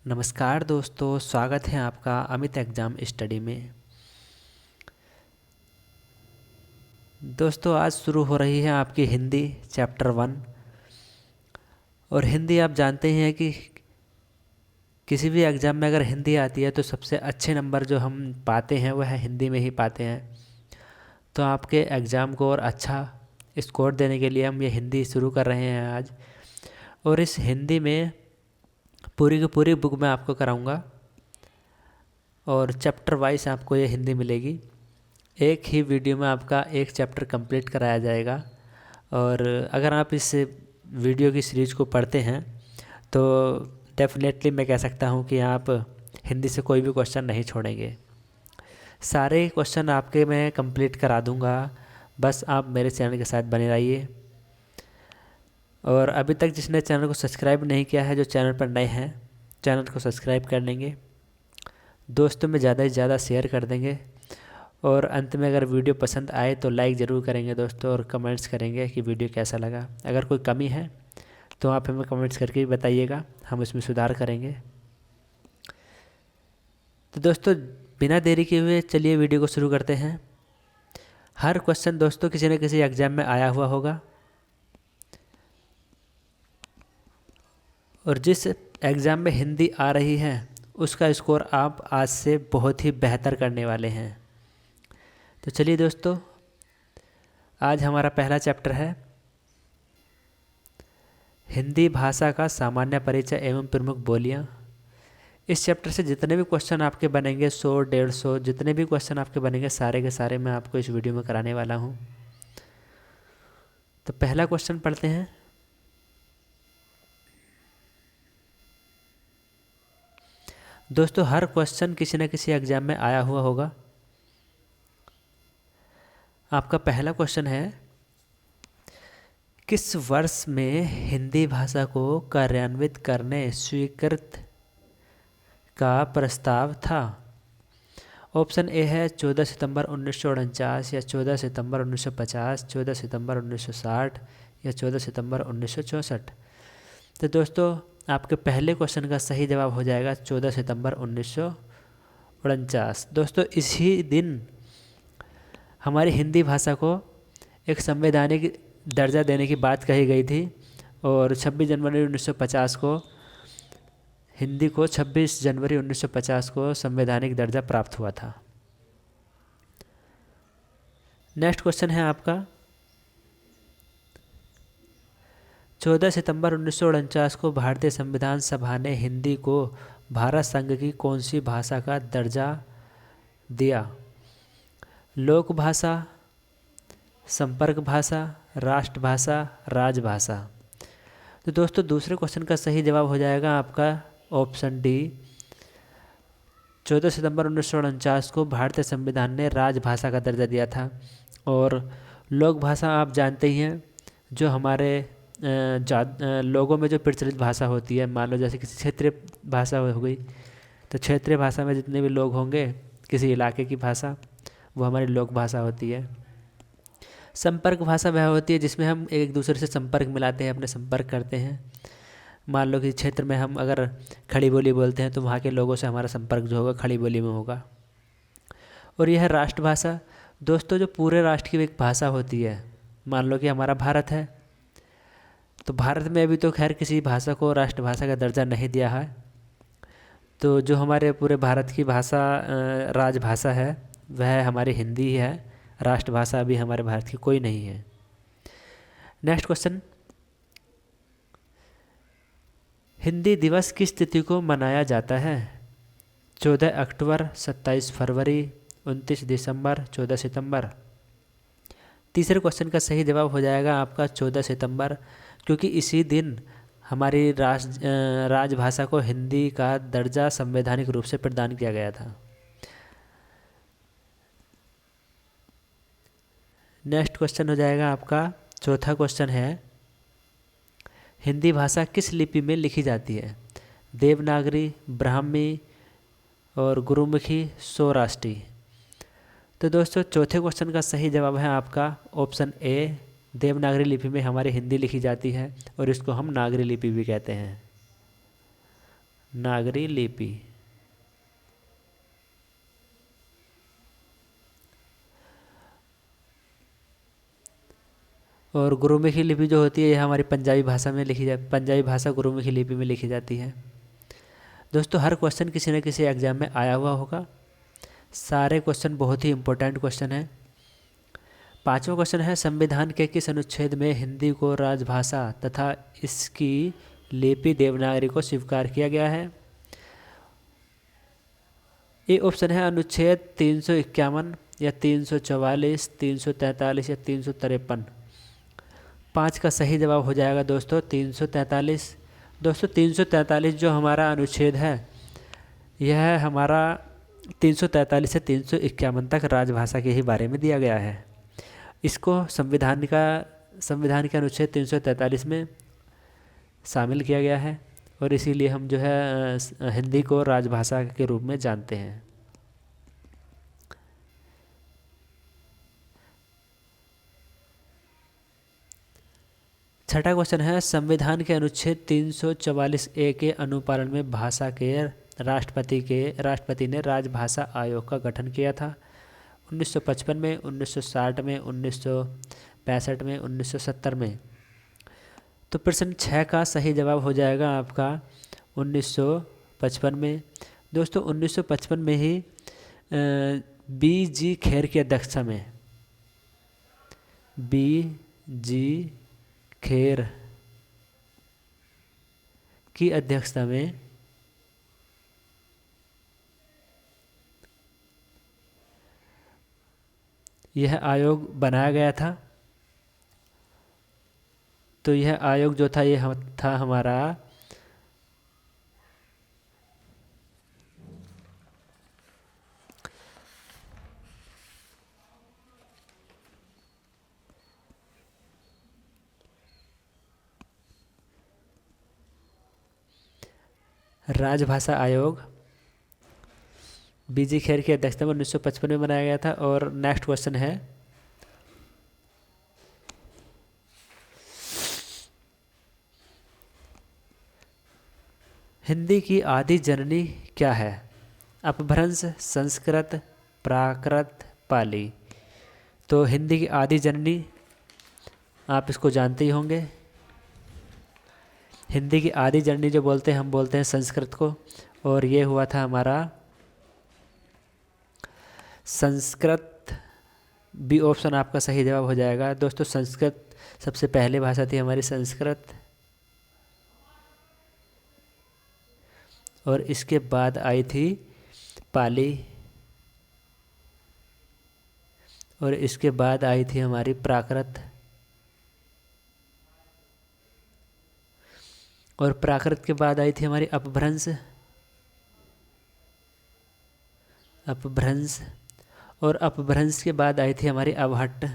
नमस्कार दोस्तों, स्वागत है आपका अमित एग्ज़ाम स्टडी में। दोस्तों आज शुरू हो रही है आपकी हिंदी चैप्टर 1। और हिंदी आप जानते ही हैं कि किसी भी एग्ज़ाम में अगर हिंदी आती है तो सबसे अच्छे नंबर जो हम पाते हैं वह हिंदी में ही पाते हैं। तो आपके एग्ज़ाम को और अच्छा स्कोर देने के लिए हम ये हिंदी शुरू कर रहे हैं आज। और इस हिंदी में पूरी की पूरी बुक मैं आपको कराऊंगा और चैप्टर वाइज आपको ये हिंदी मिलेगी। एक ही वीडियो में आपका एक चैप्टर कंप्लीट कराया जाएगा। और अगर आप इस वीडियो की सीरीज़ को पढ़ते हैं तो डेफिनेटली मैं कह सकता हूँ कि आप हिंदी से कोई भी क्वेश्चन नहीं छोड़ेंगे। सारे क्वेश्चन आपके मैं कंप्लीट करा दूँगा, बस आप मेरे चैनल के साथ बने रहिए। और अभी तक जिसने चैनल को सब्सक्राइब नहीं किया है, जो चैनल पर नए हैं, चैनल को सब्सक्राइब कर लेंगे, दोस्तों में ज़्यादा से ज़्यादा शेयर कर देंगे। और अंत में अगर वीडियो पसंद आए तो लाइक ज़रूर करेंगे दोस्तों, और कमेंट्स करेंगे कि वीडियो कैसा लगा। अगर कोई कमी है तो आप हमें कमेंट्स करके भी बताइएगा, हम इसमें सुधार करेंगे। तो दोस्तों बिना देरी किए हुए चलिए वीडियो को शुरू करते हैं। हर क्वेश्चन दोस्तों किसी न किसी एग्ज़ाम में आया हुआ होगा, और जिस एग्ज़ाम में हिंदी आ रही है उसका स्कोर आप आज से बहुत ही बेहतर करने वाले हैं। तो चलिए दोस्तों, आज हमारा पहला चैप्टर है हिंदी भाषा का सामान्य परिचय एवं प्रमुख बोलियाँ। इस चैप्टर से जितने भी क्वेश्चन आपके बनेंगे, 100-150 जितने भी क्वेश्चन आपके बनेंगे, सारे के सारे मैं आपको इस वीडियो में कराने वाला हूँ। तो पहला क्वेश्चन पढ़ते हैं। दोस्तों हर क्वेश्चन किसी न किसी एग्ज़ाम में आया हुआ होगा। आपका पहला क्वेश्चन है, किस वर्ष में हिंदी भाषा को कार्यान्वित करने स्वीकृत का प्रस्ताव था? ऑप्शन ए है 14 सितंबर 1949, या 14 सितंबर 1950, 14 सितंबर 1960, या 14 सितंबर 1964। तो दोस्तों आपके पहले क्वेश्चन का सही जवाब हो जाएगा 14 सितंबर 1949। दोस्तों इसी दिन हमारी हिंदी भाषा को एक संवैधानिक दर्जा देने की बात कही गई थी, और 26 जनवरी 1950 को हिंदी को 26 जनवरी 1950 को संवैधानिक दर्जा प्राप्त हुआ था। नेक्स्ट क्वेश्चन है आपका, 14 सितंबर 1949 को भारतीय संविधान सभा ने हिंदी को भारत संघ की कौन सी भाषा का दर्जा दिया? लोक भाषा, संपर्क भाषा, राष्ट्रभाषा, राजभाषा। तो दोस्तों दूसरे क्वेश्चन का सही जवाब हो जाएगा आपका ऑप्शन डी। 14 सितंबर 1949 को भारतीय संविधान ने राजभाषा का दर्जा दिया था। और लोक भाषा आप जानते ही हैं, जो हमारे लोगों में जो प्रचलित भाषा होती है। मान लो जैसे किसी क्षेत्रीय भाषा हो गई, तो क्षेत्रीय भाषा में जितने भी लोग होंगे, किसी इलाके की भाषा, वो हमारी लोक भाषा होती है। संपर्क भाषा वह होती है जिसमें हम एक दूसरे से संपर्क मिलाते हैं, अपने संपर्क करते हैं। मान लो कि क्षेत्र में हम अगर खड़ी बोली बोलते हैं तो वहाँ के लोगों से हमारा संपर्क जो होगा खड़ी बोली में होगा। और यह राष्ट्रभाषा दोस्तों जो पूरे राष्ट्र की एक भाषा होती है। मान लो कि हमारा भारत है, तो भारत में अभी तो खैर किसी भाषा को राष्ट्रभाषा का दर्जा नहीं दिया है। तो जो हमारे पूरे भारत की भाषा राजभाषा है वह हमारी हिंदी ही है। राष्ट्रभाषा अभी हमारे भारत की कोई नहीं है। नेक्स्ट क्वेश्चन, हिंदी दिवस किस तिथि को मनाया जाता है? 14 अक्टूबर, 27 फरवरी, 29 दिसंबर, 14 सितंबर। तीसरे क्वेश्चन का सही जवाब हो जाएगा आपका 14 सितंबर, क्योंकि इसी दिन हमारी राजभाषा को हिंदी का दर्जा संवैधानिक रूप से प्रदान किया गया था। नेक्स्ट क्वेश्चन हो जाएगा आपका चौथा क्वेश्चन है, हिंदी भाषा किस लिपि में लिखी जाती है? देवनागरी, ब्राह्मी और गुरुमुखी, सौराष्ट्री। तो दोस्तों चौथे क्वेश्चन का सही जवाब है आपका ऑप्शन ए। देवनागरी लिपि में हमारी हिंदी लिखी जाती है, और इसको हम नागरी लिपि भी कहते हैं। नागरी लिपि। और गुरुमुखी लिपि जो होती है, यह हमारी पंजाबी भाषा में लिखी पंजाबी भाषा गुरुमुखी लिपि में लिखी जाती है। दोस्तों, हर क्वेश्चन किसी न किसी एग्जाम में आया हुआ होगा। सारे क्वेश्चन बहुत ही इम्पोर्टेंट क्वेश्चन हैं। पांचवा क्वेश्चन है, संविधान के किस अनुच्छेद में हिंदी को राजभाषा तथा इसकी लिपि देवनागरी को स्वीकार किया गया है? ये ऑप्शन है अनुच्छेद 351 या 344, 343 या 353। 5 का सही जवाब हो जाएगा दोस्तों 343। दोस्तों 343 जो हमारा अनुच्छेद है, यह हमारा 343 से 351 तक राजभाषा के ही बारे में दिया गया है। इसको संविधान के अनुच्छेद 343 में शामिल किया गया है और इसीलिए हम जो है हिंदी को राजभाषा के रूप में जानते हैं। छठा क्वेश्चन है, संविधान के अनुच्छेद 344A के अनुपालन में भाषा के राष्ट्रपति ने राजभाषा आयोग का गठन किया था। 1955 में, 1960 में, 1965 में, 1970 में। तो प्रश्न 6 का सही जवाब हो जाएगा आपका 1955 में। दोस्तों 1955 में ही B.G. खेर की अध्यक्षता में, B.G. खेर की अध्यक्षता में यह आयोग बनाया गया था। तो यह आयोग जो था, ये था हमारा राजभाषा आयोग। B.G. खेर की अध्यक्षता में 1955 में बनाया गया था। और नेक्स्ट क्वेश्चन है, हिंदी की आदि जननी क्या है? अपभ्रंश, संस्कृत, प्राकृत, पाली। तो हिंदी की आदि जननी आप इसको जानते ही होंगे। हिंदी की आदि जननी जो बोलते हैं, हम बोलते हैं संस्कृत को, और ये हुआ था हमारा संस्कृत। बी ऑप्शन आपका सही जवाब हो जाएगा। दोस्तों संस्कृत सबसे पहले भाषा थी हमारी संस्कृत, और इसके बाद आई थी पाली, और इसके बाद आई थी हमारी प्राकृत, और प्राकृत के बाद आई थी हमारी अपभ्रंश, और अपभ्रंश के बाद आई थी हमारी अवहट्ट,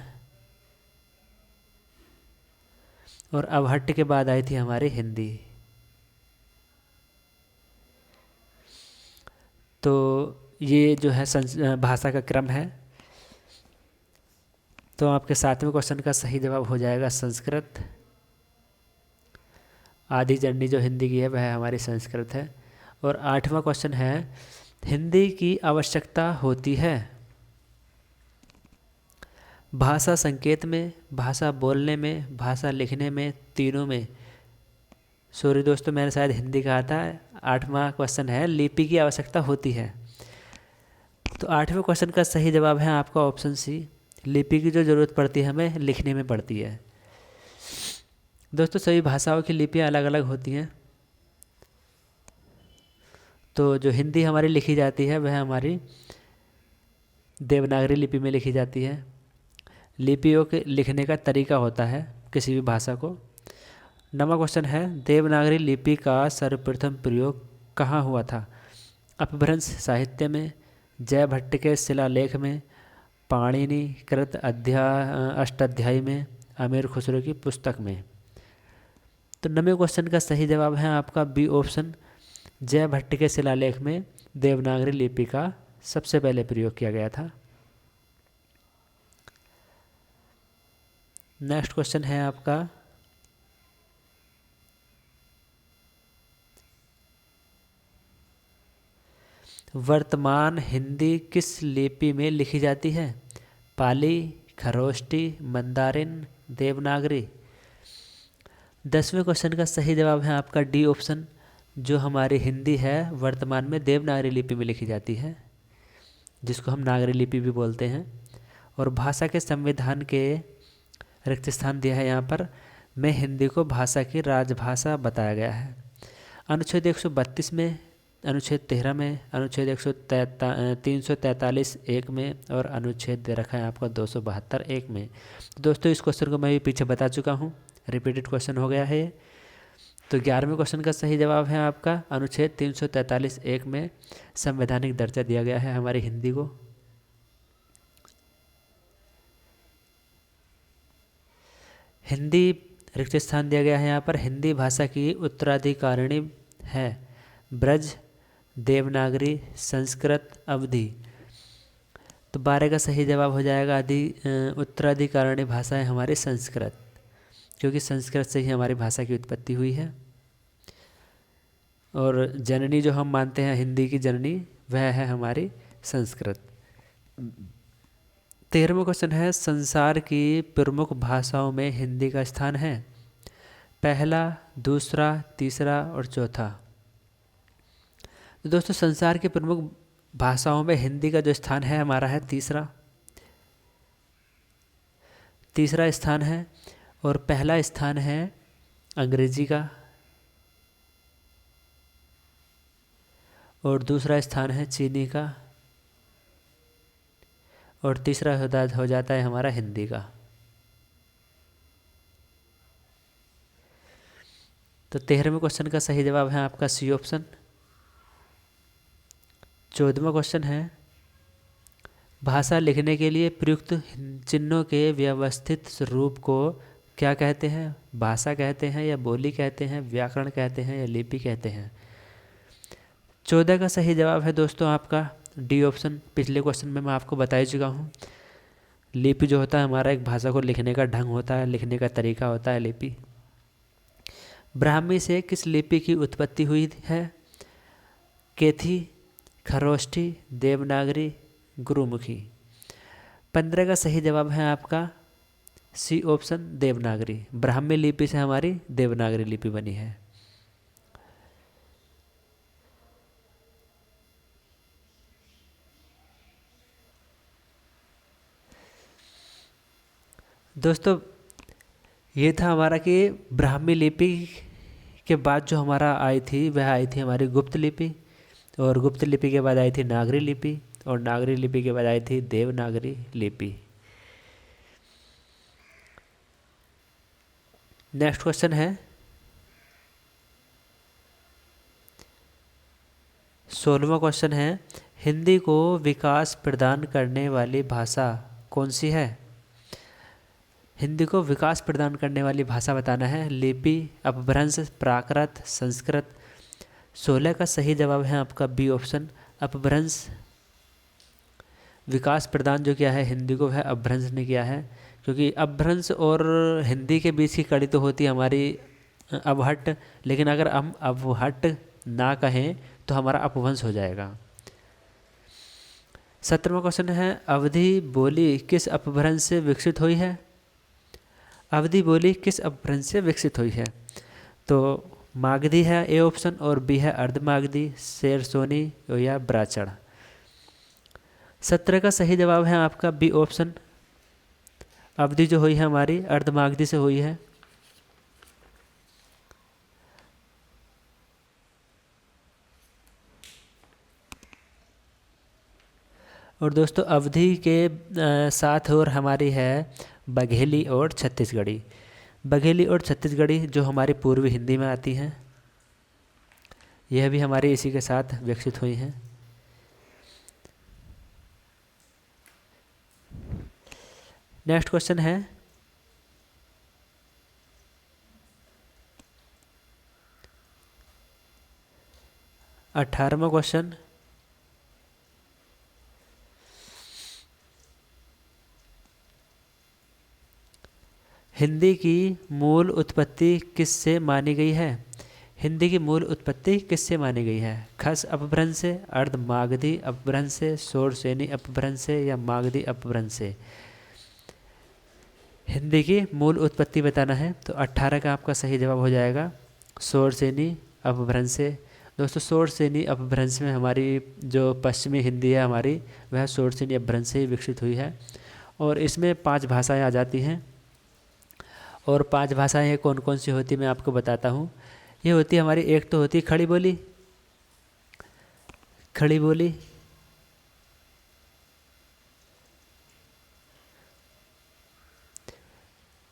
और अवहट्ट के बाद आई थी हमारी हिंदी। तो ये जो है भाषा का क्रम है। तो आपके 7वें क्वेश्चन का सही जवाब हो जाएगा संस्कृत। आदि जननी जो हिंदी की है वह हमारी संस्कृत है। और 8वां क्वेश्चन है, हिंदी की आवश्यकता होती है भाषा संकेत में, भाषा बोलने में, भाषा लिखने में, तीनों में। सॉरी दोस्तों, मैंने शायद हिंदी कहा था। 8वां क्वेश्चन है, लिपि की आवश्यकता होती है। तो 8वें क्वेश्चन का सही जवाब है आपका ऑप्शन सी। लिपि की जो ज़रूरत पड़ती है हमें लिखने में पड़ती है। दोस्तों सभी भाषाओं की लिपियाँ अलग अलग होती हैं। तो जो हिंदी हमारी लिखी जाती है वह हमारी देवनागरी लिपि में लिखी जाती है। लिपियों के लिखने का तरीका होता है किसी भी भाषा को। 9वां क्वेश्चन है, देवनागरी लिपि का सर्वप्रथम प्रयोग कहाँ हुआ था? अपभ्रंश साहित्य में, जयभट्ट के शिलालेख में, पाणिनि कृत अष्टाध्यायी में, अमीर खुसरो की पुस्तक में। तो 9वें क्वेश्चन का सही जवाब है आपका बी ऑप्शन, जयभट्ट के शिलालेख में देवनागरी लिपि का सबसे पहले प्रयोग किया गया था। नेक्स्ट क्वेश्चन है आपका, वर्तमान हिंदी किस लिपि में लिखी जाती है? पाली, खरोष्टी, मंदारिन, देवनागरी। 10वें क्वेश्चन का सही जवाब है आपका डी ऑप्शन। जो हमारी हिंदी है वर्तमान में देवनागरी लिपि में लिखी जाती है, जिसको हम नागरी लिपि भी बोलते हैं। और भाषा के संविधान के रिक्त स्थान दिया है यहाँ पर, में हिंदी को भाषा की राजभाषा बताया गया है। अनुच्छेद 132 में, अनुच्छेद 13 में, अनुच्छेद 343 1 में और अनुच्छेद दे रखा है आपका 272 1 में। दोस्तों इस क्वेश्चन को मैं भी पीछे बता चुका हूँ, रिपीटेड क्वेश्चन हो गया है। तो 11वें क्वेश्चन का सही जवाब है आपका अनुच्छेद 343 1 में संवैधानिक दर्जा दिया गया है हमारी हिंदी को। हिंदी रिक्त स्थान दिया गया है यहाँ पर। हिंदी भाषा की उत्तराधिकारिणी है ब्रज, देवनागरी, संस्कृत, अवधी। तो 12 का सही जवाब हो जाएगा उत्तराधिकारिणी भाषा है हमारी संस्कृत, क्योंकि संस्कृत से ही हमारी भाषा की उत्पत्ति हुई है। और जननी जो हम मानते हैं हिंदी की जननी, वह है हमारी संस्कृत। 13वां क्वेश्चन है, संसार की प्रमुख भाषाओं में हिंदी का स्थान है? पहला, दूसरा, तीसरा और चौथा। तो दोस्तों संसार की प्रमुख भाषाओं में हिंदी का जो स्थान है हमारा है तीसरा स्थान है। और पहला स्थान है अंग्रेजी का, और दूसरा स्थान है चीनी का, और तीसरा हो जाता है हमारा हिंदी का। तो 13वें क्वेश्चन का सही जवाब है आपका सी ऑप्शन। 14वां क्वेश्चन है, भाषा लिखने के लिए प्रयुक्त चिन्हों के व्यवस्थित रूप को क्या कहते हैं? भाषा कहते हैं या बोली कहते हैं, व्याकरण कहते हैं या लिपि कहते हैं? 14 का सही जवाब है दोस्तों आपका डी ऑप्शन। पिछले क्वेश्चन में मैं आपको बता ही चुका हूँ। लिपि जो होता है हमारा एक भाषा को लिखने का ढंग होता है, लिखने का तरीका होता है लिपि। ब्राह्मी से किस लिपि की उत्पत्ति हुई है? केथी, खरोष्ठी, देवनागरी, गुरुमुखी। 15 का सही जवाब है आपका सी ऑप्शन देवनागरी। ब्राह्मी लिपि से हमारी देवनागरी लिपि बनी है। दोस्तों ये था हमारा कि ब्राह्मी लिपि के बाद जो हमारा आई थी वह आई थी हमारी गुप्त लिपि, और गुप्त लिपि के बाद आई थी नागरी लिपि, और नागरी लिपि के बाद आई थी देवनागरी लिपि। नेक्स्ट क्वेश्चन है 16वां क्वेश्चन है, हिंदी को विकास प्रदान करने वाली भाषा कौन सी है? हिंदी को विकास प्रदान करने वाली भाषा बताना है। लिपि, अपभ्रंश, प्राकृत, संस्कृत। 16 का सही जवाब है आपका बी ऑप्शन अपभ्रंश। विकास प्रदान जो किया है हिंदी को वह अपभ्रंश ने किया है, क्योंकि अपभ्रंश और हिंदी के बीच की कड़ी तो होती है हमारी अवहट्ट, लेकिन अगर हम अवहट्ट ना कहें तो हमारा अपभ्रंश हो जाएगा। 17वां क्वेश्चन है, अवधी बोली किस अपभ्रंश से विकसित हुई है? अवधी बोली किस अपभ्रंश से विकसित हुई है? तो मागधी है ए ऑप्शन, और बी है अर्धमागधी, शेरसोनी या ब्राह्मण। 17 का सही जवाब है आपका बी ऑप्शन। अवधि जो हुई है हमारी अर्धमागधी से हुई है। और दोस्तों अवधि के साथ और हमारी है बघेली और छत्तीसगढ़ी। बघेली और छत्तीसगढ़ी जो हमारी पूर्वी हिंदी में आती हैं, यह भी हमारी इसी के साथ विकसित हुई हैं। नेक्स्ट क्वेश्चन है 18वां क्वेश्चन, हिंदी की मूल उत्पत्ति किससे मानी गई है? हिंदी की मूल उत्पत्ति किससे मानी गई है? खस अपभ्रंश से, अर्ध मागधी अपभ्रंश से, शोरसेनी अपभ्रंश से या मागधी अपभ्रंश से? हिंदी की मूल उत्पत्ति बताना है तो 18 का आपका सही जवाब हो जाएगा शोरसेनी अपभ्रंश से। दोस्तों शोरसेनी अपभ्रंश में हमारी जो पश्चिमी हिंदी है हमारी, वह शोरसेनी अपभ्रंश से ही विकसित हुई है। और इसमें 5 भाषाएं आ जाती हैं। और 5 भाषाएं हैं कौन कौन सी होती मैं आपको बताता हूँ। ये होती है हमारी, एक तो होती खड़ी बोली, खड़ी बोली,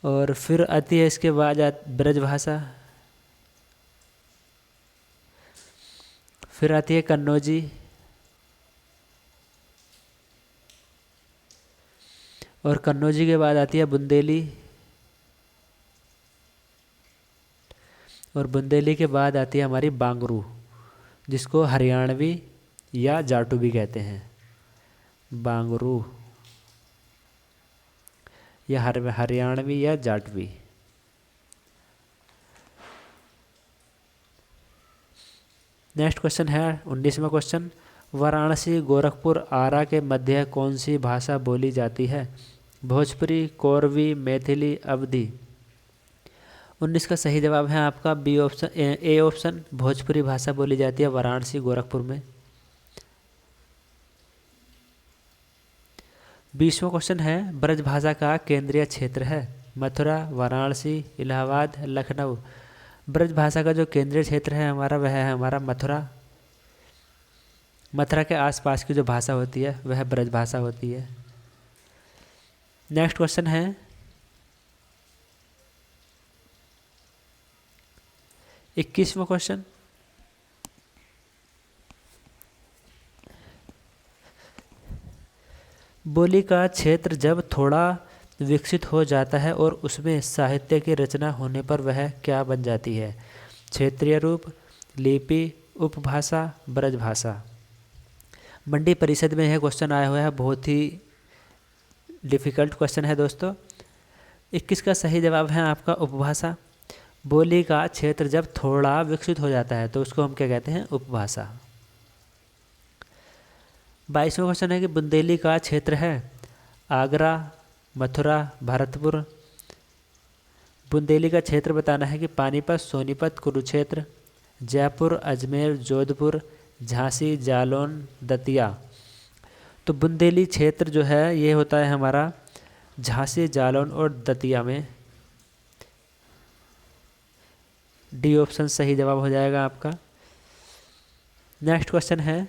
और फिर आती है इसके बाद ब्रज भाषा, फिर आती है कन्नौजी, और कन्नौजी के बाद आती है बुंदेली, और बुंदेली के बाद आती है हमारी बांगरू, जिसको हरियाणवी या जाटू भी कहते हैं। बांगरू या हरियाणवी या जाटवी। नेक्स्ट क्वेश्चन है 19वां क्वेश्चन, वाराणसी, गोरखपुर, आरा के मध्य कौन सी भाषा बोली जाती है? भोजपुरी, कोरवी, मैथिली, अवधी। 19 का सही जवाब है आपका B option, A option, Bhojpuri भाषा बोली जाती है वाराणसी गोरखपुर में। 20वां क्वेश्चन है, ब्रज भाषा का केंद्रीय क्षेत्र है? मथुरा, वाराणसी, इलाहाबाद, लखनऊ। ब्रज भाषा का जो केंद्रीय क्षेत्र है हमारा, वह है हमारा मथुरा। मथुरा के आसपास की जो भाषा होती है वह ब्रज भाषा होती है। नेक्स्ट क्वेश्चन है 21वां क्वेश्चन, बोली का क्षेत्र जब थोड़ा विकसित हो जाता है और उसमें साहित्य की रचना होने पर वह क्या बन जाती है? क्षेत्रीय रूप, लिपि, उपभाषा, ब्रज भाषा। मंडी परिषद में यह क्वेश्चन आया हुआ है, बहुत ही डिफ़िकल्ट क्वेश्चन है दोस्तों। 21 का सही जवाब है आपका उपभाषा। बोली का क्षेत्र जब थोड़ा विकसित हो जाता है तो उसको हम क्या कहते हैं? उपभाषा। 22वां क्वेश्चन है कि बुंदेली का क्षेत्र है? आगरा, मथुरा, भरतपुर। बुंदेली का क्षेत्र बताना है कि पानीपत, सोनीपत, कुरुक्षेत्र, जयपुर, अजमेर, जोधपुर, झांसी, जालौन, दतिया। तो बुंदेली क्षेत्र जो है ये होता है हमारा झांसी, जालौन और दतिया में। डी ऑप्शन सही जवाब हो जाएगा आपका। नेक्स्ट क्वेश्चन है,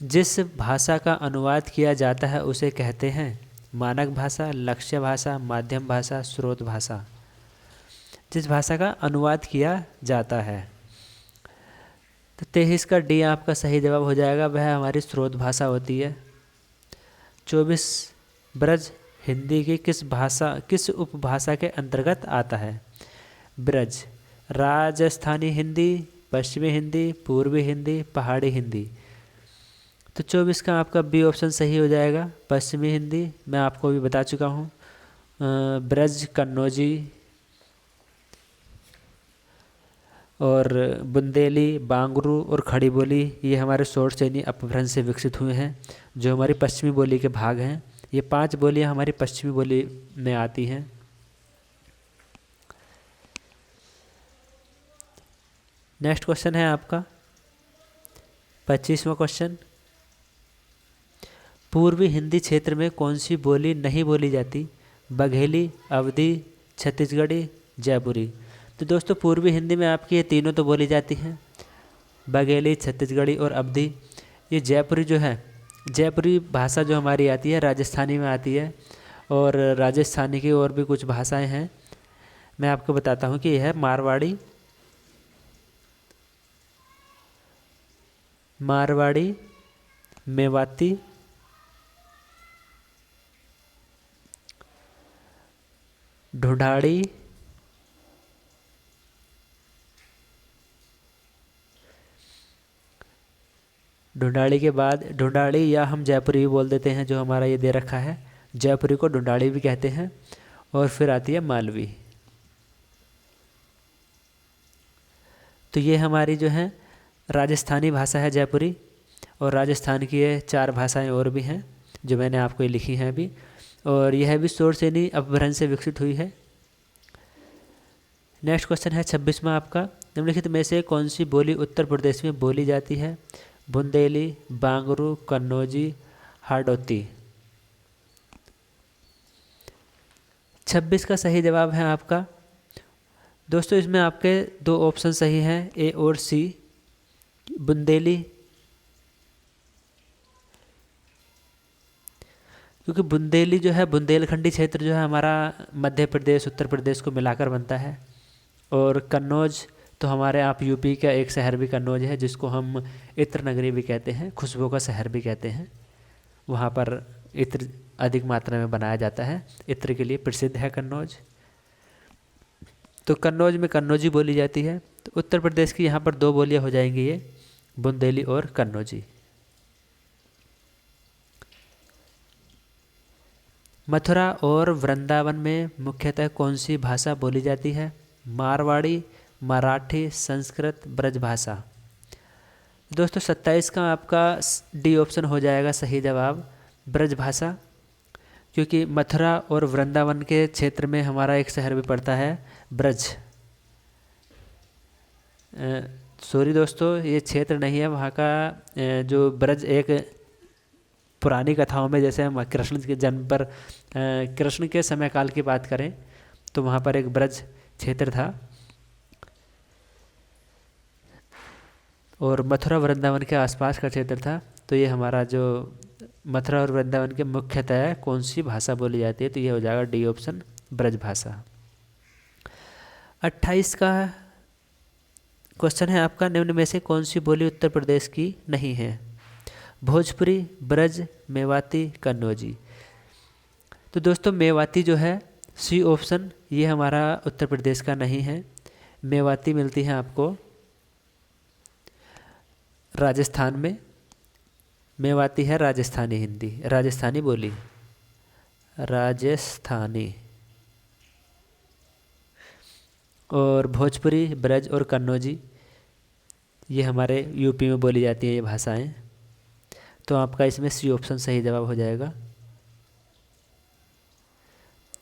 जिस भाषा का अनुवाद किया जाता है उसे कहते हैं? मानक भाषा, लक्ष्य भाषा, माध्यम भाषा, स्रोत भाषा। जिस भाषा का अनुवाद किया जाता है तो 23 का डी आपका सही जवाब हो जाएगा, वह हमारी स्रोत भाषा होती है। 24 ब्रज हिंदी की किस उपभाषा के अंतर्गत आता है? ब्रज राजस्थानी हिंदी, पश्चिमी हिंदी, पूर्वी हिंदी, पहाड़ी हिंदी। तो 24 का आपका बी ऑप्शन सही हो जाएगा, पश्चिमी हिंदी। मैं आपको भी बता चुका हूँ, ब्रज, कन्नौजी और बुंदेली, बांगरू और खड़ी बोली ये हमारे शोरसेनी अपभ्रंश से विकसित हुए हैं, जो हमारी पश्चिमी बोली के भाग हैं। ये 5 बोलियाँ हमारी पश्चिमी बोली में आती हैं। नेक्स्ट क्वेश्चन है आपका 25वां क्वेश्चन, पूर्वी हिंदी क्षेत्र में कौन सी बोली नहीं बोली जाती? बघेली, अवधी, छत्तीसगढ़ी, जयपुरी। तो दोस्तों पूर्वी हिंदी में आपकी ये तीनों तो बोली जाती हैं, बघेली, छत्तीसगढ़ी और अवधी। ये जयपुरी जो है, जयपुरी भाषा जो हमारी आती है राजस्थानी में आती है, और राजस्थानी की और भी कुछ भाषाएं हैं। मैं आपको बताता हूँ कि यह है मारवाड़ी, मेवाती, ढूंढाड़ी, ढूंढाड़ी के बाद ढूंढाड़ी या हम जयपुरी भी बोल देते हैं, जो हमारा ये दे रखा है, जयपुरी को ढूंढाड़ी भी कहते हैं। और फिर आती है मालवी। तो ये हमारी जो है राजस्थानी भाषा है जयपुरी, और राजस्थान की ये 4 भाषाएं और भी हैं जो मैंने आपको ये लिखी हैं अभी, और यह भी शोरसेनी अपभ्रंश से विकसित हुई है। नेक्स्ट क्वेश्चन है 26वां आपका, निम्नलिखित में से कौन सी बोली उत्तर प्रदेश में बोली जाती है? बुंदेली, बांगरू, कन्नौजी, हाड़ौती। 26 का सही जवाब है आपका दोस्तों, इसमें आपके 2 ऑप्शन सही हैं, ए और सी। बुंदेली, क्योंकि बुंदेली जो है बुंदेलखंडी क्षेत्र जो है हमारा मध्य प्रदेश उत्तर प्रदेश को मिलाकर बनता है, और कन्नौज तो हमारे आप यूपी का एक शहर भी कन्नौज है जिसको हम इत्र नगरी भी कहते हैं, खुशबू का शहर भी कहते हैं। वहाँ पर इत्र अधिक मात्रा में बनाया जाता है, इत्र के लिए प्रसिद्ध है कन्नौज। तो कन्नौज में कन्नौजी बोली जाती है। तो उत्तर प्रदेश की यहाँ पर 2 बोलियाँ हो जाएंगी, ये बुंदेली और कन्नौजी। मथुरा और वृंदावन में मुख्यतः कौन सी भाषा बोली जाती है? मारवाड़ी, मराठी, संस्कृत, ब्रजभाषा। दोस्तों 27 का आपका डी ऑप्शन हो जाएगा सही जवाब, ब्रजभाषा, क्योंकि मथुरा और वृंदावन के क्षेत्र में हमारा एक शहर भी पड़ता है ब्रज। सॉरी दोस्तों, ये क्षेत्र नहीं है, वहाँ का जो ब्रज एक पुरानी कथाओं में, जैसे हम कृष्ण के जन्म पर कृष्ण के समय काल की बात करें तो वहाँ पर एक ब्रज क्षेत्र था, और मथुरा वृंदावन के आसपास का क्षेत्र था। तो ये हमारा जो मथुरा और वृंदावन के मुख्यतः कौन सी भाषा बोली जाती है, तो ये हो जाएगा डी ऑप्शन, ब्रज भाषा। 28 का क्वेश्चन है आपका, निम्न में से कौन सी बोली उत्तर प्रदेश की नहीं है? भोजपुरी, ब्रज, मेवाती, कन्नौजी। तो दोस्तों मेवाती जो है सी ऑप्शन, ये हमारा उत्तर प्रदेश का नहीं है। मेवाती मिलती है आपको राजस्थान में, मेवाती है राजस्थानी हिंदी, राजस्थानी बोली, राजस्थानी। और भोजपुरी, ब्रज और कन्नौजी ये हमारे यूपी में बोली जाती है ये भाषाएं। तो आपका इसमें सी ऑप्शन सही जवाब हो जाएगा।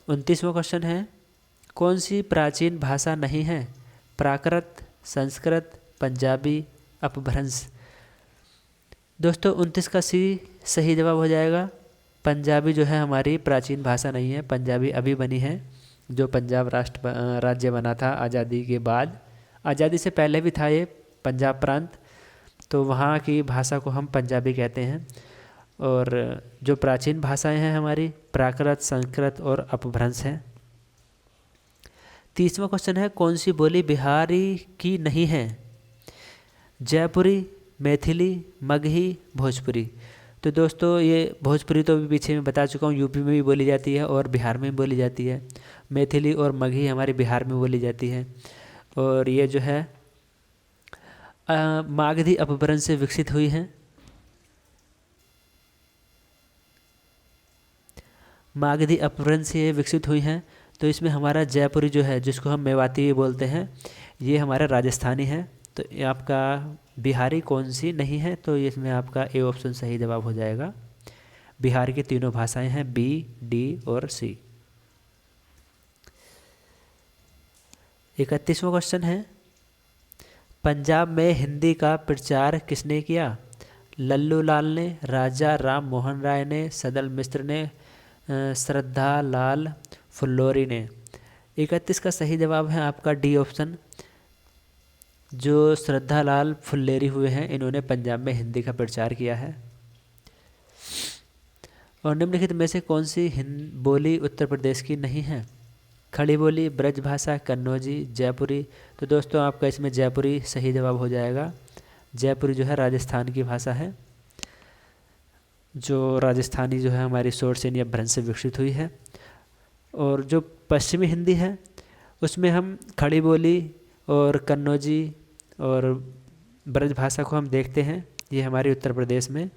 29वां क्वेश्चन है, कौन सी प्राचीन भाषा नहीं है? प्राकृत, संस्कृत, पंजाबी, अपभ्रंश। दोस्तों 29 का सी सही जवाब हो जाएगा। पंजाबी जो है हमारी प्राचीन भाषा नहीं है, पंजाबी अभी बनी है, जो पंजाब राज्य बना था आज़ादी के बाद। आज़ादी से पहले भी था ये पंजाब प्रांत, तो वहाँ की भाषा को हम पंजाबी कहते हैं। और जो प्राचीन भाषाएं हैं हमारी प्राकृत, संस्कृत और अपभ्रंश हैं। 30वां क्वेश्चन है, कौन सी बोली बिहारी की नहीं है? जयपुरी, मैथिली, मगही, भोजपुरी। तो दोस्तों ये भोजपुरी तो अभी पीछे में बता चुका हूँ, यूपी में भी बोली जाती है और बिहार में भी बोली जाती है। मैथिली और मगही हमारी बिहार में बोली जाती है, और ये जो है मागधी अपभ्रंश से विकसित हुई हैं। मागधी अपभ्रंश से विकसित हुई हैं। तो इसमें हमारा जयपुरी जो है, जिसको हम मेवाती भी बोलते हैं, ये हमारा राजस्थानी है। तो ये आपका बिहारी कौन सी नहीं है? तो इसमें आपका ए ऑप्शन सही जवाब हो जाएगा। बिहार की तीनों भाषाएं हैं, बी, डी और सी। 31वां क्वेश्चन है, पंजाब में हिंदी का प्रचार किसने किया? लल्लू लाल ने, राजा राम मोहन राय ने, सदल मिश्र ने, श्रद्धा लाल फुल्लोरी ने। 31 का सही जवाब है आपका डी ऑप्शन, जो श्रद्धा लाल फुल्लेरी हुए हैं, इन्होंने पंजाब में हिंदी का प्रचार किया है। और निम्नलिखित में से कौन सी बोली उत्तर प्रदेश की नहीं है? खड़ी बोली, ब्रजभाषा, कन्नौजी, जयपुरी। तो दोस्तों आपका इसमें जयपुरी सही जवाब हो जाएगा। जयपुरी जो है राजस्थान की भाषा है, जो राजस्थानी जो है हमारी शोरसेनी अपभ्रंश से विकसित हुई है। और जो पश्चिमी हिंदी है उसमें हम खड़ी बोली और कन्नौजी और ब्रजभाषा को हम देखते हैं, ये हमारे उत्तर प्रदेश में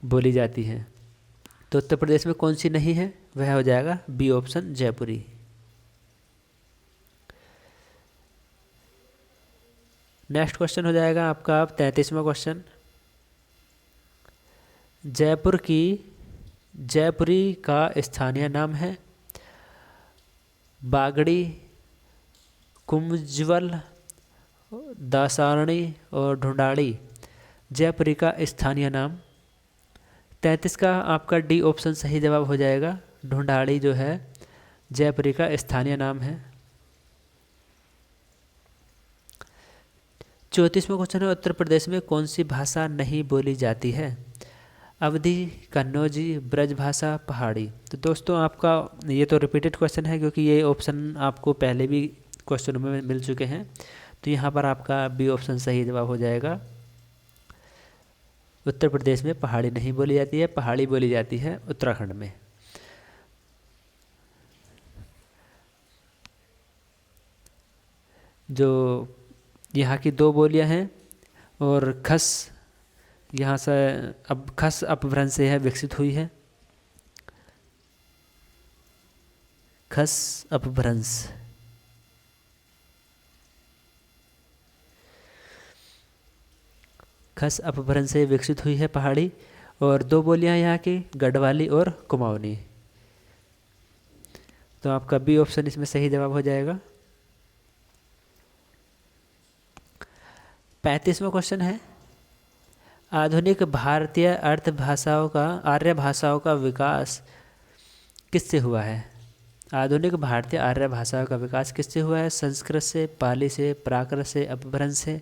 बोली जाती है। तो उत्तर प्रदेश में कौन सी नहीं है? वह हो जाएगा बी ऑप्शन, जयपुरी। नेक्स्ट क्वेश्चन हो जाएगा आपका अब 33वां क्वेश्चन। जयपुर की जयपुरी का स्थानीय नाम है बागड़ी, कुंजवल, दासारणी और ढूंढाड़ी। जयपुरी का स्थानीय नाम 33 का आपका डी ऑप्शन सही जवाब हो जाएगा। ढूंढाड़ी जो है जयपुरी का स्थानीय नाम है। 34वां क्वेश्चन है उत्तर प्रदेश में कौन सी भाषा नहीं बोली जाती है? अवधी, कन्नौजी, ब्रजभाषा, पहाड़ी। तो दोस्तों आपका ये तो रिपीटेड क्वेश्चन है क्योंकि ये ऑप्शन आपको पहले भी क्वेश्चनों में मिल चुके हैं। तो यहाँ पर आपका बी ऑप्शन सही जवाब हो जाएगा। उत्तर प्रदेश में पहाड़ी नहीं बोली जाती है, पहाड़ी बोली जाती है उत्तराखंड में। जो यहाँ की दो बोलियाँ हैं और खस यहाँ से अब खस अपभ्रंश से है विकसित हुई है। खस अपभ्रंश खस अपभ्रंश से विकसित हुई है पहाड़ी। और दो बोलियाँ यहाँ की गढ़वाली और कुमाऊनी। तो आपका बी ऑप्शन इसमें सही जवाब हो जाएगा। 35वां क्वेश्चन है आधुनिक भारतीय आर्य भाषाओं का विकास किससे हुआ है? आधुनिक भारतीय आर्य भाषाओं का विकास किससे हुआ है? संस्कृत से, पाली से, प्राकृत से, अपभ्रंश से।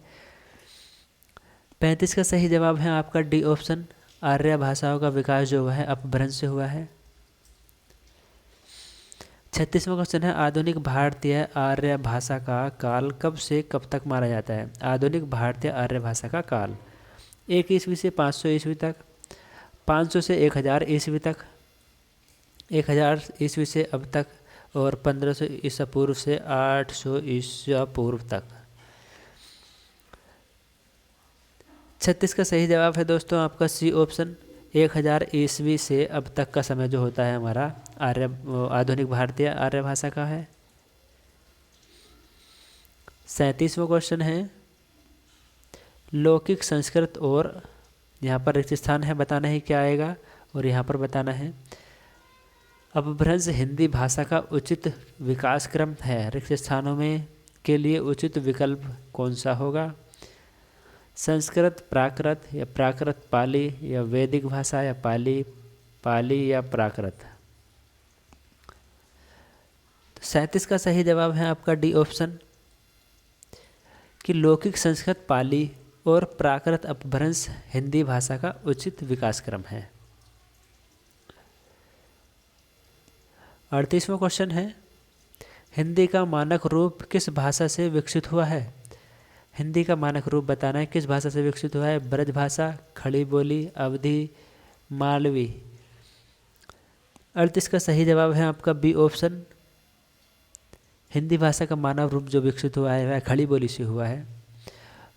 35 का सही जवाब है आपका डी ऑप्शन। आर्य भाषाओं का विकास जो हुआ है अपभ्रंश से हुआ है। 36वां क्वेश्चन है आधुनिक भारतीय आर्य भाषा का काल कब से कब तक माना जाता है? आधुनिक भारतीय आर्य भाषा का काल 1 ईस्वी से 500 ईस्वी तक, 500 से 1000 ईस्वी तक, 1000 ईस्वी से अब तक और 1500 ईसा पूर्व से 800 ईसा पूर्व तक। 36 का सही जवाब है दोस्तों आपका सी ऑप्शन। 1000 ईस्वी से अब तक का समय जो होता है हमारा आधुनिक भारतीय आर्य भाषा का है। 37वां क्वेश्चन है लौकिक संस्कृत और यहाँ पर रिक्त स्थान है, बताना है क्या आएगा और यहाँ पर बताना है अपभ्रंश हिंदी भाषा का उचित विकास क्रम है। रिक्त स्थानों में के लिए उचित विकल्प कौन सा होगा? संस्कृत प्राकृत या प्राकृत पाली या वैदिक भाषा या पाली या प्राकृत। 37 का सही जवाब है आपका डी ऑप्शन कि लौकिक संस्कृत पाली और प्राकृत अपभ्रंश हिंदी भाषा का उचित विकास क्रम है। 38वां क्वेश्चन है हिंदी का मानक रूप किस भाषा से विकसित हुआ है? हिंदी का मानक रूप बताना है किस भाषा से विकसित हुआ है? ब्रज भाषा, खड़ी बोली, अवधी, मालवी। 38 का सही जवाब है आपका बी ऑप्शन। हिंदी भाषा का मानव रूप जो विकसित हुआ है वह खड़ी बोली से हुआ है।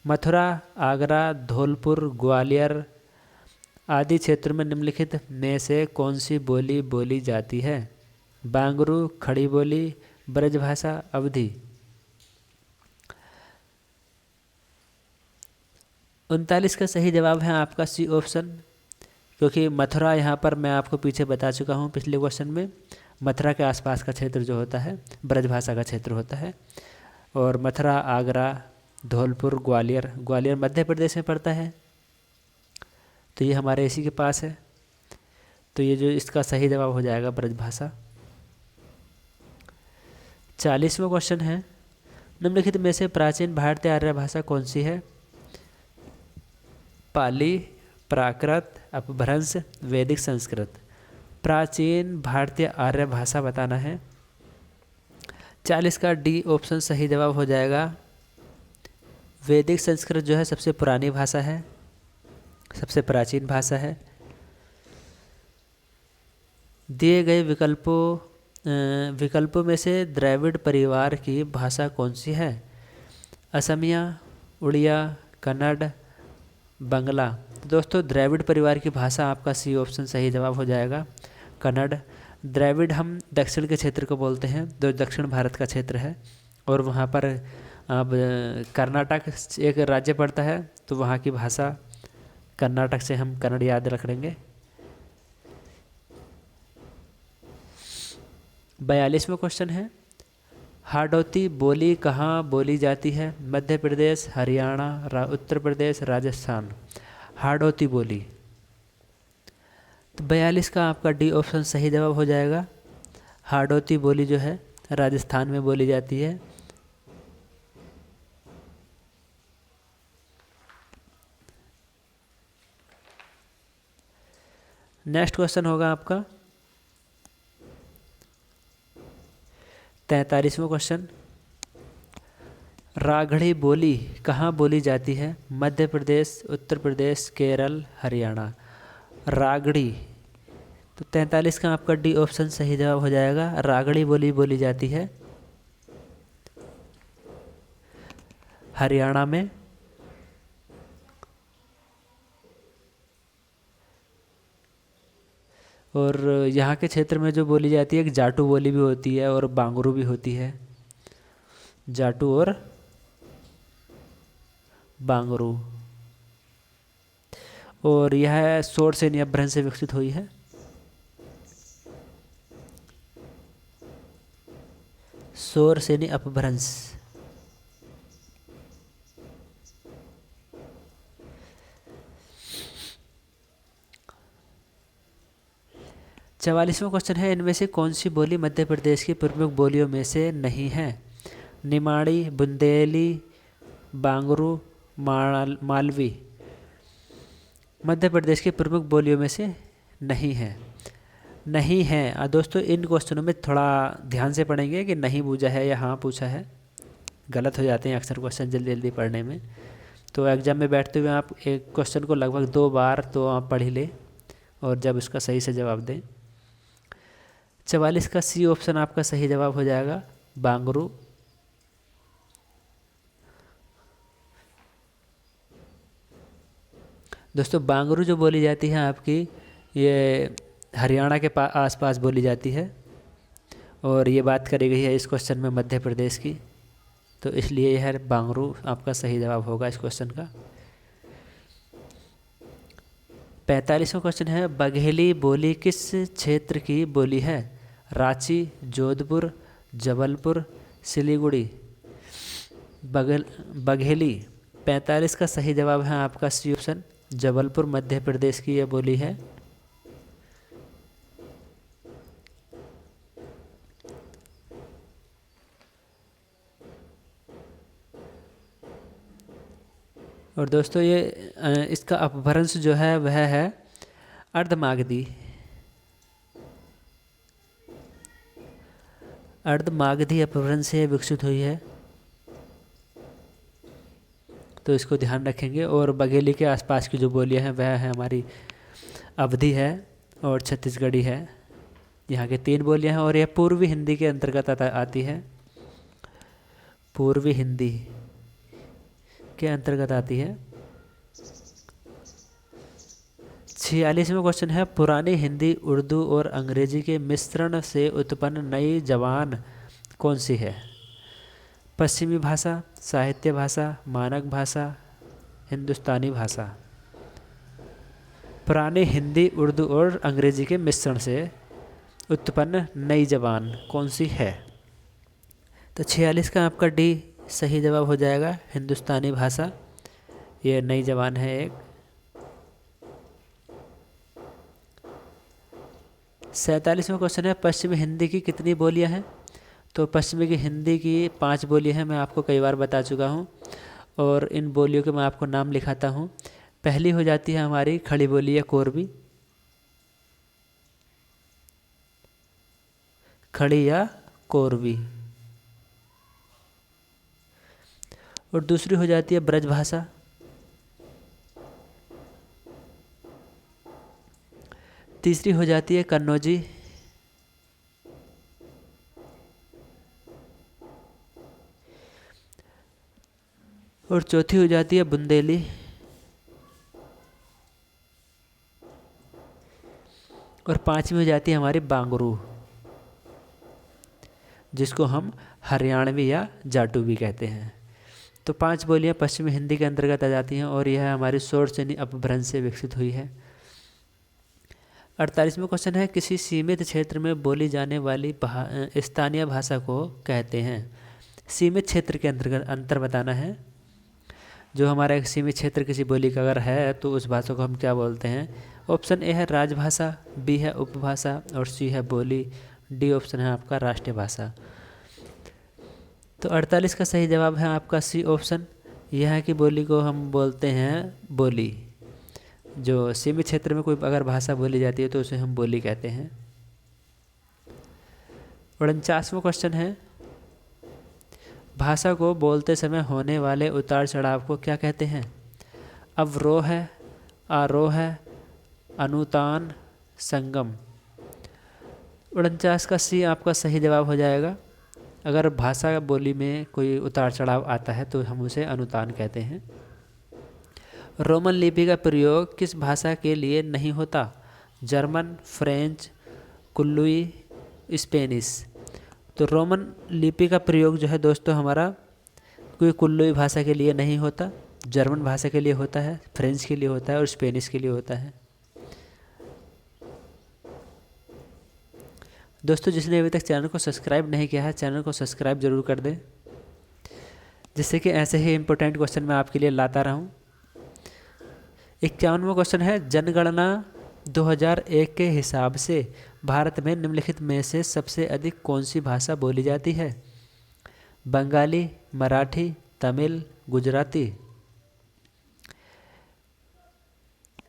मथुरा, आगरा, धौलपुर, ग्वालियर आदि क्षेत्रों में निम्नलिखित में से कौन सी बोली बोली जाती है? बांगरू, खड़ी बोली, ब्रजभाषा, अवधी। 39 का सही जवाब है आपका सी ऑप्शन क्योंकि मथुरा यहाँ पर मैं आपको पीछे बता चुका हूँ पिछले क्वेश्चन में। मथुरा के आसपास का क्षेत्र जो होता है ब्रजभाषा का क्षेत्र होता है। और मथुरा, आगरा, धौलपुर, ग्वालियर मध्य प्रदेश में पड़ता है, तो ये हमारे इसी के पास है। तो ये जो इसका सही जवाब हो जाएगा ब्रजभाषा। 40वां क्वेश्चन है निम्नलिखित में से प्राचीन भारतीय आर्य भाषा कौन सी है? पाली, प्राकृत, अपभ्रंश, वैदिक संस्कृत। प्राचीन भारतीय आर्य भाषा बताना है। 40 का डी ऑप्शन सही जवाब हो जाएगा। वैदिक संस्कृत जो है सबसे पुरानी भाषा है, सबसे प्राचीन भाषा है। दिए गए विकल्पों में से द्रविड़ परिवार की भाषा कौन सी है? असमिया, उड़िया, कन्नड़, बंगला। तो दोस्तों द्रविड़ परिवार की भाषा आपका सी ऑप्शन सही जवाब हो जाएगा, कन्नड़। द्रविड़ हम दक्षिण के क्षेत्र को बोलते हैं जो दक्षिण भारत का क्षेत्र है और वहाँ पर अब कर्नाटक एक राज्य पड़ता है, तो वहाँ की भाषा कर्नाटक से हम कन्नड़ याद रख लेंगे। 42वां क्वेश्चन है, हाड़ौती बोली कहाँ बोली जाती है? मध्य प्रदेश, हरियाणा, उत्तर प्रदेश, राजस्थान। हाड़ौती बोली, तो 42 का आपका डी ऑप्शन सही जवाब हो जाएगा। हाड़ौती बोली जो है राजस्थान में बोली जाती है। नेक्स्ट क्वेश्चन होगा आपका 43वां क्वेश्चन, रागड़ी बोली कहाँ बोली जाती है? मध्य प्रदेश, उत्तर प्रदेश, केरल, हरियाणा। रागड़ी, तो 43 का आपका डी ऑप्शन सही जवाब हो जाएगा। रागड़ी बोली बोली जाती है हरियाणा में। और यहाँ के क्षेत्र में जो बोली जाती है, एक जाटू बोली भी होती है और बांगरू भी होती है। जाटू और बांगरू, और यह शोर सैनी अपभ्रंश से विकसित हुई है। शोर सैनी अपभ्रंश। चवालीसवां क्वेश्चन है, इनमें से कौन सी बोली मध्य प्रदेश की प्रमुख बोलियों में से नहीं है? निमाड़ी, बुंदेली, बांगरू, मालवी। मध्य प्रदेश की प्रमुख बोलियों में से नहीं है। नहीं है दोस्तों, इन क्वेश्चनों में थोड़ा ध्यान से पढ़ेंगे कि नहीं पूछा है या हाँ पूछा है। गलत हो जाते हैं अक्सर क्वेश्चन जल्दी जल्दी पढ़ने में। तो एग्जाम में बैठते हुए आप एक क्वेश्चन को लगभग 2 बार तो आप पढ़ ही लें और जब उसका सही से जवाब दें। 44 का सी ऑप्शन आपका सही जवाब हो जाएगा, बांगरू। दोस्तों बांगरू जो बोली जाती है आपकी, ये हरियाणा के आसपास बोली जाती है, और ये बात करी गई है इस क्वेश्चन में मध्य प्रदेश की, तो इसलिए यह बांगरू आपका सही जवाब होगा इस क्वेश्चन का। 45वां क्वेश्चन है, बघेली बोली किस क्षेत्र की बोली है? रांची, जोधपुर, जबलपुर, सिलीगुड़ी। बघेली, 45 का सही जवाब है आपका सी ऑप्शन, जबलपुर मध्य प्रदेश की यह बोली है। और दोस्तों ये इसका अपभ्रंश जो है वह है अर्धमागधी। अर्धमागधी अपभ्रंश से विकसित हुई है, तो इसको ध्यान रखेंगे। और बघेली के आसपास की जो बोलियां हैं वह है हमारी अवधी है और छत्तीसगढ़ी है। यहाँ के 3 बोलियां हैं और यह पूर्वी हिंदी के अंतर्गत आती है। पूर्वी हिंदी के अंतर्गत आती है। 46वां क्वेश्चन है, पुरानी हिंदी, उर्दू और अंग्रेजी के मिश्रण से उत्पन्न नई जबान कौन सी है? पश्चिमी भाषा, साहित्य भाषा, मानक भाषा, हिंदुस्तानी भाषा। पुरानी हिंदी, उर्दू और अंग्रेजी के मिश्रण से उत्पन्न नई जबान कौन सी है? तो 46 का आपका डी सही जवाब हो जाएगा, हिंदुस्तानी भाषा। ये नई जबान है एक। 47वां क्वेश्चन है, पश्चिमी हिंदी की कितनी बोलियां हैं? तो पश्चिमी की हिंदी की 5 बोलियां हैं, मैं आपको कई बार बता चुका हूं, और इन बोलियों के मैं आपको नाम लिखाता हूं। पहली हो जाती है हमारी खड़ी बोली है कोरबी, खड़ी या कोरबी। और दूसरी हो जाती है ब्रजभाषा, तीसरी हो जाती है कन्नौजी, और चौथी हो जाती है बुंदेली, और 5वीं हो जाती है हमारी बांगरू, जिसको हम हरियाणवी या जाटू भी कहते हैं। तो 5 बोलियां पश्चिमी हिंदी के अंतर्गत आ जाती हैं और यह हमारी शोरसेनी अपभ्रंश से विकसित हुई है। 48वां क्वेश्चन है, किसी सीमित क्षेत्र में बोली जाने वाली स्थानीय भाषा को कहते हैं। सीमित क्षेत्र के अंतर्गत अंतर बताना है। जो हमारा एक सीमित क्षेत्र किसी बोली का अगर है तो उस भाषा को हम क्या बोलते हैं। ऑप्शन ए है राजभाषा, बी है उपभाषा और सी है बोली, डी ऑप्शन है आपका राष्ट्रीय भाषा। तो 48 का सही जवाब है आपका सी ऑप्शन। यह है कि बोली को हम बोलते हैं बोली। जो सीमित क्षेत्र में कोई अगर भाषा बोली जाती है तो उसे हम बोली कहते हैं। 49वां क्वेश्चन है, भाषा को बोलते समय होने वाले उतार चढ़ाव को क्या कहते हैं। अवरोह है, आरोह है, अनुतान, संगम। 49 का सी आपका सही जवाब हो जाएगा। अगर भाषा बोली में कोई उतार चढ़ाव आता है तो हम उसे अनुतान कहते हैं। रोमन लिपि का प्रयोग किस भाषा के लिए नहीं होता। German, French, Kullui, Spanish. तो रोमन लिपि का प्रयोग जो है दोस्तों हमारा कोई कुल्लुई भाषा के लिए नहीं होता, जर्मन भाषा के लिए होता है, फ्रेंच के लिए होता है और स्पेनिश के लिए होता है। दोस्तों जिसने अभी तक चैनल को सब्सक्राइब नहीं किया है चैनल को सब्सक्राइब जरूर कर दें, जिससे कि ऐसे ही इम्पोर्टेंट क्वेश्चन मैं आपके लिए लाता रहूं। 51वां क्वेश्चन है, जनगणना 2001 के हिसाब से भारत में निम्नलिखित में से सबसे अधिक कौन सी भाषा बोली जाती है। बंगाली, मराठी, तमिल, गुजराती।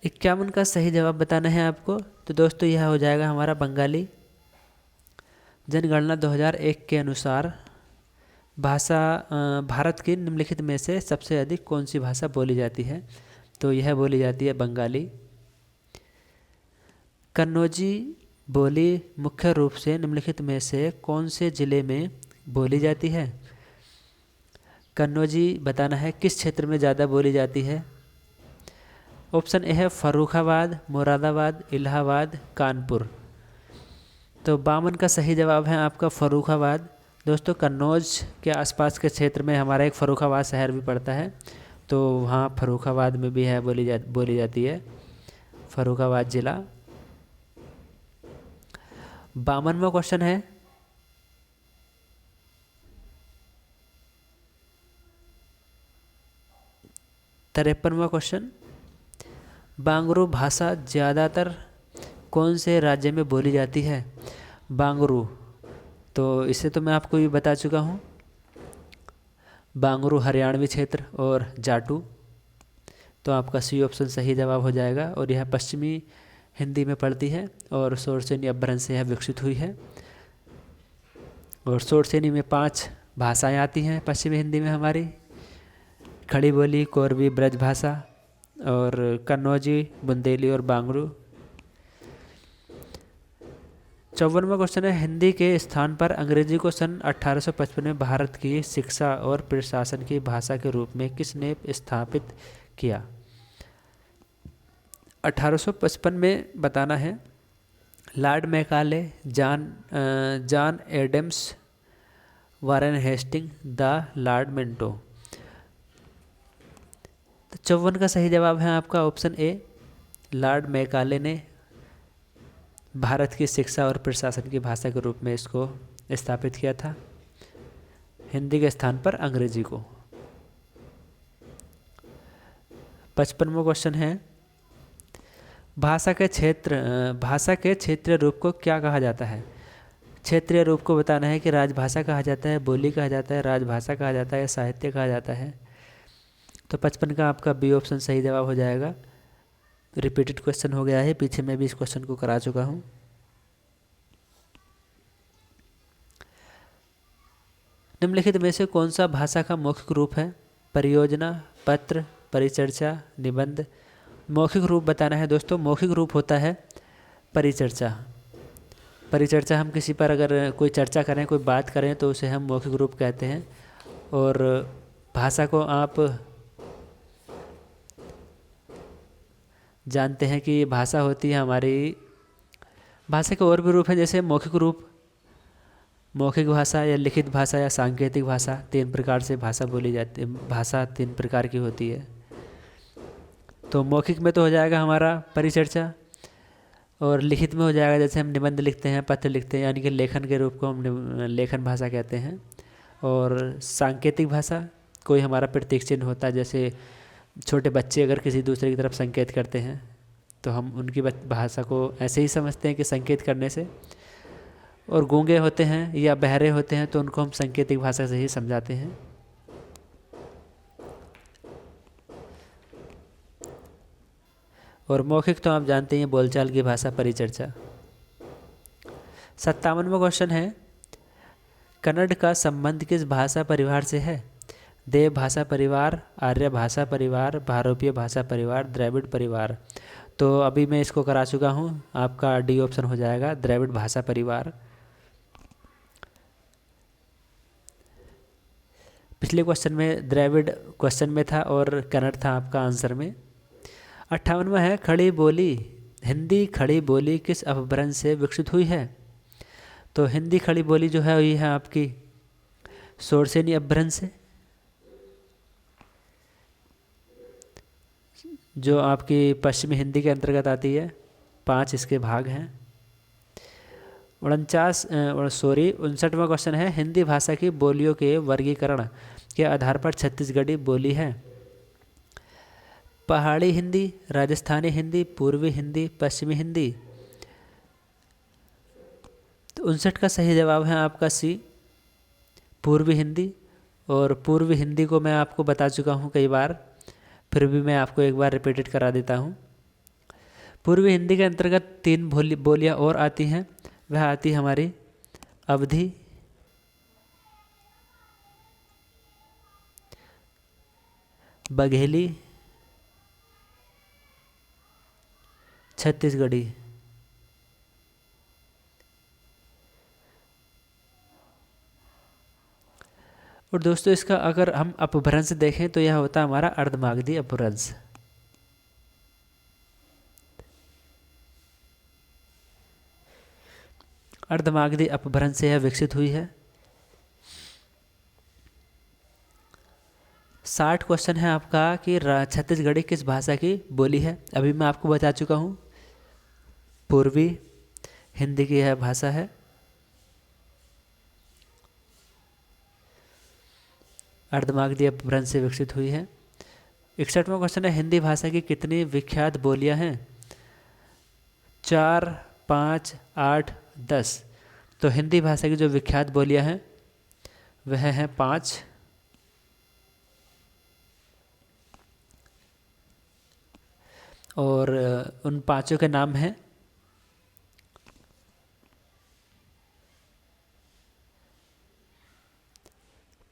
51 का सही जवाब बताना है आपको। तो दोस्तों यह हो जाएगा हमारा बंगाली। जनगणना 2001 के अनुसार भारत की निम्नलिखित में से सबसे अधिक कौन सी भाषा बोली जाती है। तो यह बोली जाती है बंगाली। कन्नौजी बोली मुख्य रूप से निम्नलिखित में से कौन से जिले में बोली जाती है। कन्नौजी बताना है किस क्षेत्र में ज़्यादा बोली जाती है। ऑप्शन ए है फर्रुखाबाद, मुरादाबाद, इलाहाबाद, कानपुर। तो 52 का सही जवाब है आपका फर्रुखाबाद। दोस्तों कन्नौज के आसपास के क्षेत्र में हमारा एक फर्रुखाबाद शहर भी पड़ता है, तो वहाँ फर्रुखाबाद में भी है बोली जाती है फर्रुखाबाद ज़िला। 52वां क्वेश्चन है, तिरपनवां क्वेश्चन, बांगरू भाषा ज़्यादातर कौन से राज्य में बोली जाती है। बांगरू, तो इसे तो मैं आपको भी बता चुका हूँ। बांगरू हरियाणवी क्षेत्र और जाटू। तो आपका सी ऑप्शन सही जवाब हो जाएगा और यह पश्चिमी हिंदी में पढ़ती है और शोरसेनी अपभ्रंश से यह विकसित हुई है। और शोरसेनी में 5 भाषाएं आती हैं पश्चिमी हिंदी में हमारी। खड़ी बोली, कोरवी, ब्रज भाषा और कन्नौजी, बुंदेली और बांगरू। 54वां क्वेश्चन है, हिंदी के स्थान पर अंग्रेजी को सन 1855 में भारत की शिक्षा और प्रशासन की भाषा के रूप में किसने स्थापित किया। 1855 में बताना है। Lord Macaulay, John Adams, Warren Hasting, the Lord Minto. तो 54 का सही जवाब है आपका ऑप्शन ए। लॉर्ड मैकाले ने भारत की शिक्षा और प्रशासन की भाषा के रूप में इसको स्थापित किया था, हिंदी के स्थान पर अंग्रेजी को। 55वां क्वेश्चन है, भाषा के क्षेत्रीय रूप को क्या कहा जाता है। क्षेत्रीय रूप को बताना है कि राजभाषा कहा जाता है, बोली कहा जाता है, राजभाषा कहा जाता है, साहित्य कहा जाता है। तो 55 का आपका बी ऑप्शन सही जवाब हो जाएगा। रिपीटेड क्वेश्चन हो गया है, पीछे मैं भी इस क्वेश्चन को करा चुका हूँ। निम्नलिखित में से कौन सा भाषा का मौखिक रूप है। परियोजना, पत्र, परिचर्चा, निबंध। मौखिक रूप बताना है दोस्तों। मौखिक रूप होता है परिचर्चा। परिचर्चा हम किसी पर अगर कोई चर्चा करें, कोई बात करें तो उसे हम मौखिक रूप कहते हैं। और भाषा को आप जानते हैं कि भाषा होती है हमारी, भाषा के और भी रूप हैं जैसे मौखिक रूप, मौखिक भाषा या लिखित भाषा या सांकेतिक भाषा, 3 प्रकार से भाषा बोली जाती है। भाषा 3 प्रकार की होती है। तो मौखिक में तो हो जाएगा हमारा परिचर्चा, और लिखित में हो जाएगा जैसे हम निबंध लिखते हैं, पत्र लिखते हैं, यानी कि लेखन के रूप को हम लेखन भाषा कहते हैं। और सांकेतिक भाषा कोई हमारा प्रतीक चिन्ह होता है, जैसे छोटे बच्चे अगर किसी दूसरे की तरफ संकेत करते हैं तो हम उनकी भाषा को ऐसे ही समझते हैं कि संकेत करने से। और गूंगे होते हैं या बहरे होते हैं तो उनको हम सांकेतिक भाषा से ही समझाते हैं। और मौखिक तो आप जानते हैं, बोलचाल की भाषा, परिचर्चा। 57वां क्वेश्चन है, कन्नड़ का संबंध किस भाषा परिवार से है? देव भाषा परिवार, आर्य भाषा परिवार, भारोपीय भाषा परिवार, द्रविड़ परिवार। तो अभी मैं इसको करा चुका हूँ, आपका डी ऑप्शन हो जाएगा, द्रविड़ भाषा परिवार। पिछले क्वेश्चन में द्रविड़ क्वेश्चन में था और कन्नड़ था आपका आंसर में। 58वां है, खड़ी बोली, हिंदी खड़ी बोली किस अपभ्रंश से विकसित हुई है? तो हिंदी खड़ी बोली जो है ये है आपकी शोरसेनी अपभ्रंश से, जो आपकी पश्चिमी हिंदी के अंतर्गत आती है। 5 इसके भाग हैं। 59वां क्वेश्चन है, हिंदी भाषा की बोलियों के वर्गीकरण के आधार पर छत्तीसगढ़ी बोली है? पहाड़ी हिंदी, राजस्थानी हिंदी, पूर्वी हिंदी, पश्चिमी हिंदी। तो 59 का सही जवाब है आपका सी, पूर्वी हिंदी। और पूर्वी हिंदी को मैं आपको बता चुका हूँ कई बार, फिर भी मैं आपको एक बार रिपीटेड करा देता हूँ। पूर्वी हिंदी के अंतर्गत 3 बोलियाँ और आती हैं। वह आती हमारी अवधी, बघेली, छत्तीसगढ़ी। और दोस्तों इसका अगर हम अपभ्रंश देखें तो यह होता है हमारा अर्धमागधी अपभ्रंश। अर्धमागधी अपभ्रंश से यह विकसित हुई है। 60 क्वेश्चन है आपका कि छत्तीसगढ़ी किस भाषा की बोली है? अभी मैं आपको बता चुका हूँ, पूर्वी हिंदी की यह भाषा है। अर्धमागधी अपभ्रंश से विकसित हुई है। 61वां क्वेश्चन है, हिंदी भाषा की कितनी विख्यात बोलियां हैं? 4, 5, 8, 10। तो हिंदी भाषा की जो विख्यात बोलियां हैं वह हैं 5। और उन 5 के नाम हैं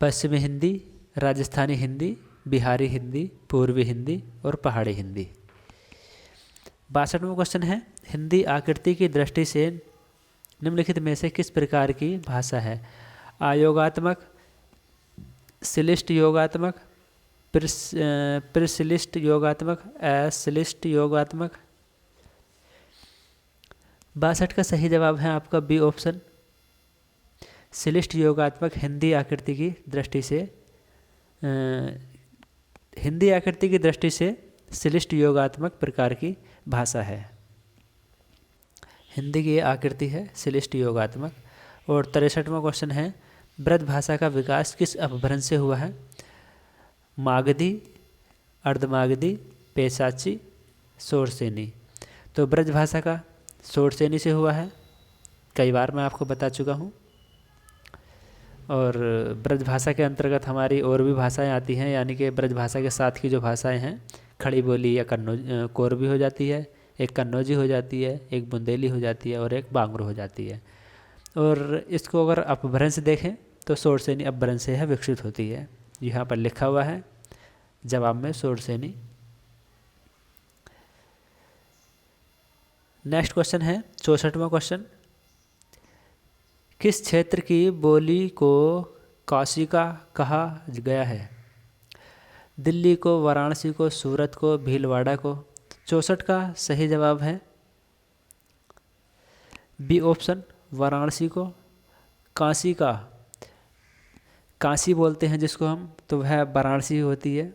पश्चिमी हिंदी, राजस्थानी हिंदी, बिहारी हिंदी, पूर्वी हिंदी और पहाड़ी हिंदी। 62वां क्वेश्चन है, हिंदी आकृति की दृष्टि से निम्नलिखित में से किस प्रकार की भाषा है? आयोगात्मक, शिलिष्ट योगात्मक, प्रशिलिष्ट योगात्मक, अशिलिष्ट योगात्मक। 62 का सही जवाब है आपका बी ऑप्शन, शिलिष्ट योगात्मक हिंदी आकृति की दृष्टि से शिलिष्ट योगात्मक प्रकार की भाषा है। हिंदी की आकृति है शिलिष्ट योगात्मक। और 63वां क्वेश्चन है, ब्रज भाषा का विकास किस अपभ्रंश से हुआ है? मागधी, अर्धमागधी, पेशाची, शोरसेनी। तो ब्रज भाषा का शोरसेनी से हुआ है, कई बार मैं आपको बता चुका हूँ। और ब्रज भाषा के अंतर्गत हमारी और भी भाषाएं आती हैं, यानी कि ब्रज भाषा के साथ की जो भाषाएं हैं, खड़ी बोली या कोरबी हो जाती है, एक कन्नौजी हो जाती है, एक बुंदेली हो जाती है और एक बांगरू हो जाती है। और इसको अगर अपभ्रंश देखें तो शोरसेनी अपभ्रंश से यह विकसित होती है। यहाँ पर लिखा हुआ है जवाब में शोरसेनी। नेक्स्ट क्वेश्चन है 64वां क्वेश्चन, किस क्षेत्र की बोली को कौशिका कहा गया है? दिल्ली को, वाराणसी को, सूरत को, भीलवाड़ा को। 64 का सही जवाब है बी ऑप्शन, वाराणसी को काशी का, काशी बोलते हैं जिसको हम, तो वह वाराणसी होती है।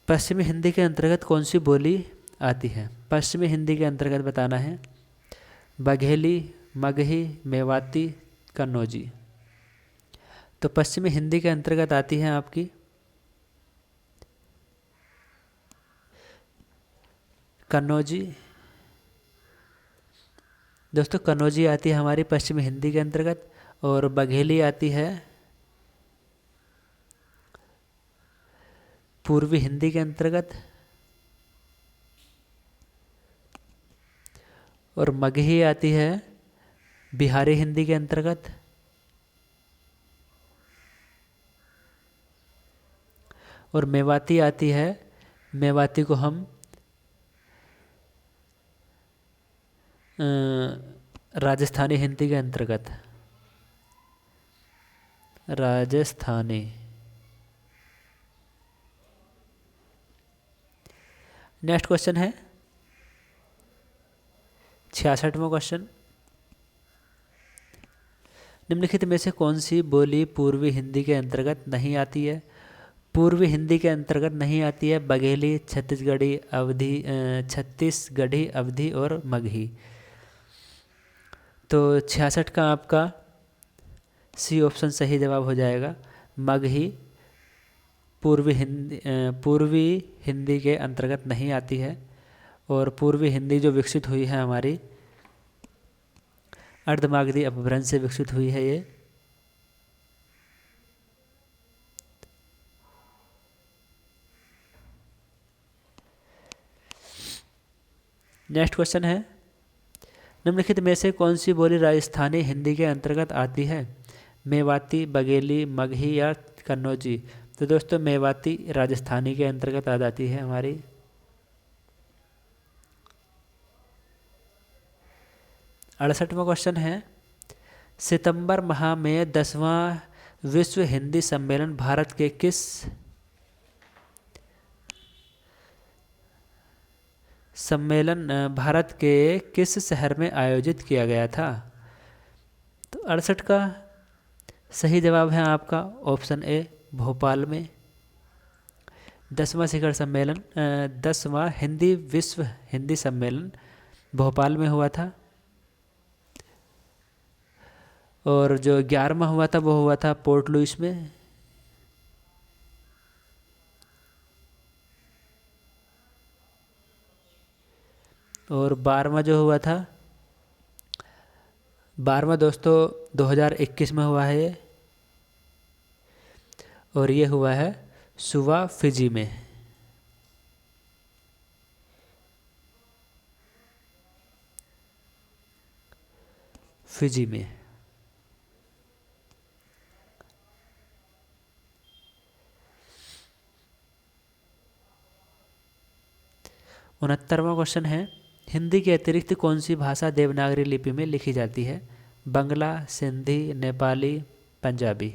पश्चिमी हिंदी के अंतर्गत कौन सी बोली आती है? पश्चिमी हिंदी के अंतर्गत बताना है। बघेली, मगही, मेवाती, कन्नौजी। तो पश्चिमी हिंदी के अंतर्गत आती है आपकी कन्नौजी। दोस्तों कन्नौजी आती है हमारी पश्चिमी हिंदी के अंतर्गत, और बघेली आती है पूर्वी हिंदी के अंतर्गत, और मगही आती है बिहारी हिंदी के अंतर्गत, और मेवाती आती है, मेवाती को हम राजस्थानी हिंदी के अंतर्गत, राजस्थानी। नेक्स्ट क्वेश्चन है 66वां क्वेश्चन। निम्नलिखित में से कौन सी बोली पूर्वी हिंदी के अंतर्गत नहीं आती है? पूर्वी हिंदी के अंतर्गत नहीं आती है बघेली, छत्तीसगढ़ी, अवधी और मगही। तो 66 का आपका सी ऑप्शन सही जवाब हो जाएगा। मगही पूर्वी हिंदी के अंतर्गत नहीं आती है, और पूर्वी हिंदी जो विकसित हुई है हमारी अर्धमागधी अपभ्रंश से विकसित हुई है ये। नेक्स्ट क्वेश्चन है निम्नलिखित में से कौन सी बोली राजस्थानी हिंदी के अंतर्गत आती है? मेवाती, बघेली, मगही या कन्नौजी। तो दोस्तों मेवाती राजस्थानी के अंतर्गत आ जाती है हमारी। 68वां क्वेश्चन है सितंबर माह में 10वां विश्व हिंदी सम्मेलन भारत के किस शहर में आयोजित किया गया था? तो 68 का सही जवाब है आपका ऑप्शन ए, भोपाल में। 10वां शिखर सम्मेलन 10वां विश्व हिंदी सम्मेलन भोपाल में हुआ था। और जो 11वां हुआ था वो हुआ था पोर्ट लुइस में। और 12वां जो हुआ था, 12वां दोस्तों 2021 में हुआ है ये, और ये हुआ है सुवा, फिजी में। फिजी में। 69वां क्वेश्चन है हिंदी के अतिरिक्त कौन सी भाषा देवनागरी लिपि में लिखी जाती है? बंगला, सिंधी, नेपाली, पंजाबी।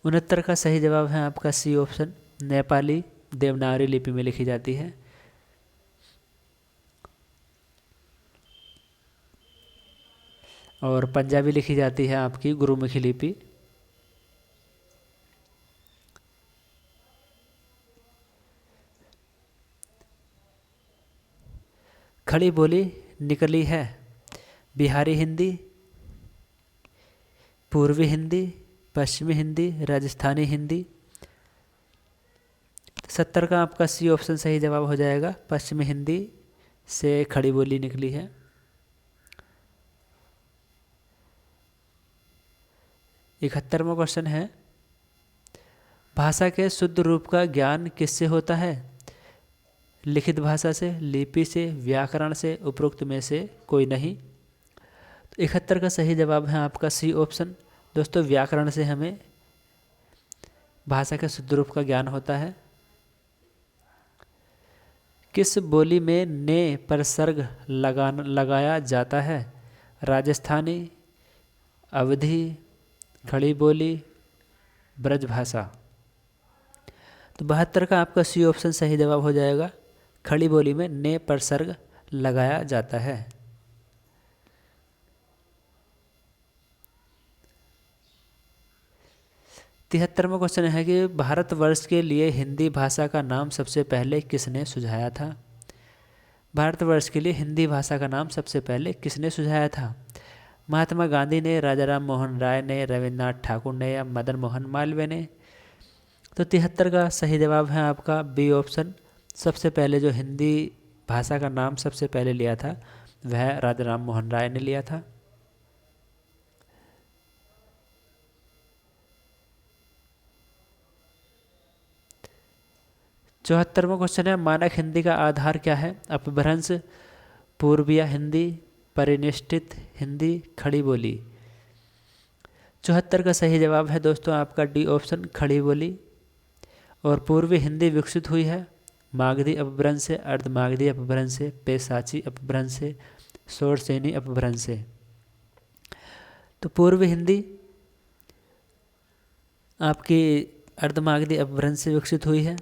69 का सही जवाब है आपका सी ऑप्शन, नेपाली देवनागरी लिपि में लिखी जाती है। और पंजाबी लिखी जाती है आपकी गुरुमुखी लिपि। खड़ी बोली निकली है बिहारी हिंदी, पूर्वी हिंदी, पश्चिमी हिंदी, राजस्थानी हिंदी। 70 का आपका सी ऑप्शन सही जवाब हो जाएगा, पश्चिमी हिंदी से खड़ी बोली निकली है। 71वां क्वेश्चन है भाषा के शुद्ध रूप का ज्ञान किससे होता है? लिखित भाषा से, लिपि से, व्याकरण से, उपरोक्त में से कोई नहीं। तो 71 का सही जवाब है आपका सी ऑप्शन। दोस्तों व्याकरण से हमें भाषा के शुद्ध रूप का ज्ञान होता है। किस बोली में ने पर सर्ग लगाया जाता है? राजस्थानी, अवधी, खड़ी बोली, ब्रजभाषा। तो 72 का आपका सी ऑप्शन सही जवाब हो जाएगा, खड़ी बोली में ने पर सर्ग लगाया जाता है। 73वां क्वेश्चन है कि भारतवर्ष के लिए हिंदी भाषा का नाम सबसे पहले किसने सुझाया था? भारतवर्ष के लिए हिंदी भाषा का नाम सबसे पहले किसने सुझाया था? महात्मा गांधी ने, राजा राम मोहन राय ने, रविन्द्रनाथ ठाकुर ने या मदन मोहन मालवीय ने? तो 73 का सही जवाब है आपका बी ऑप्शन। सबसे पहले जो हिंदी भाषा का नाम सबसे पहले लिया था वह राजा राम मोहन राय ने लिया था। चौहत्तरवां क्वेश्चन है मानक हिंदी का आधार क्या है? अपभ्रंश, पूर्वीय हिंदी, परिनिष्ठित हिंदी, खड़ी बोली। 74 का सही जवाब है दोस्तों आपका डी ऑप्शन, खड़ी बोली। और पूर्वी हिंदी विकसित हुई है मागधी अपभ्रंश से, अर्धमागधी अपभ्रंश से, पेशाची अपभ्रंश से, शोरसेनी अपभ्रंश से। तो पूर्वी हिंदी आपकी अर्धमागधी अपभ्रंश से विकसित हुई है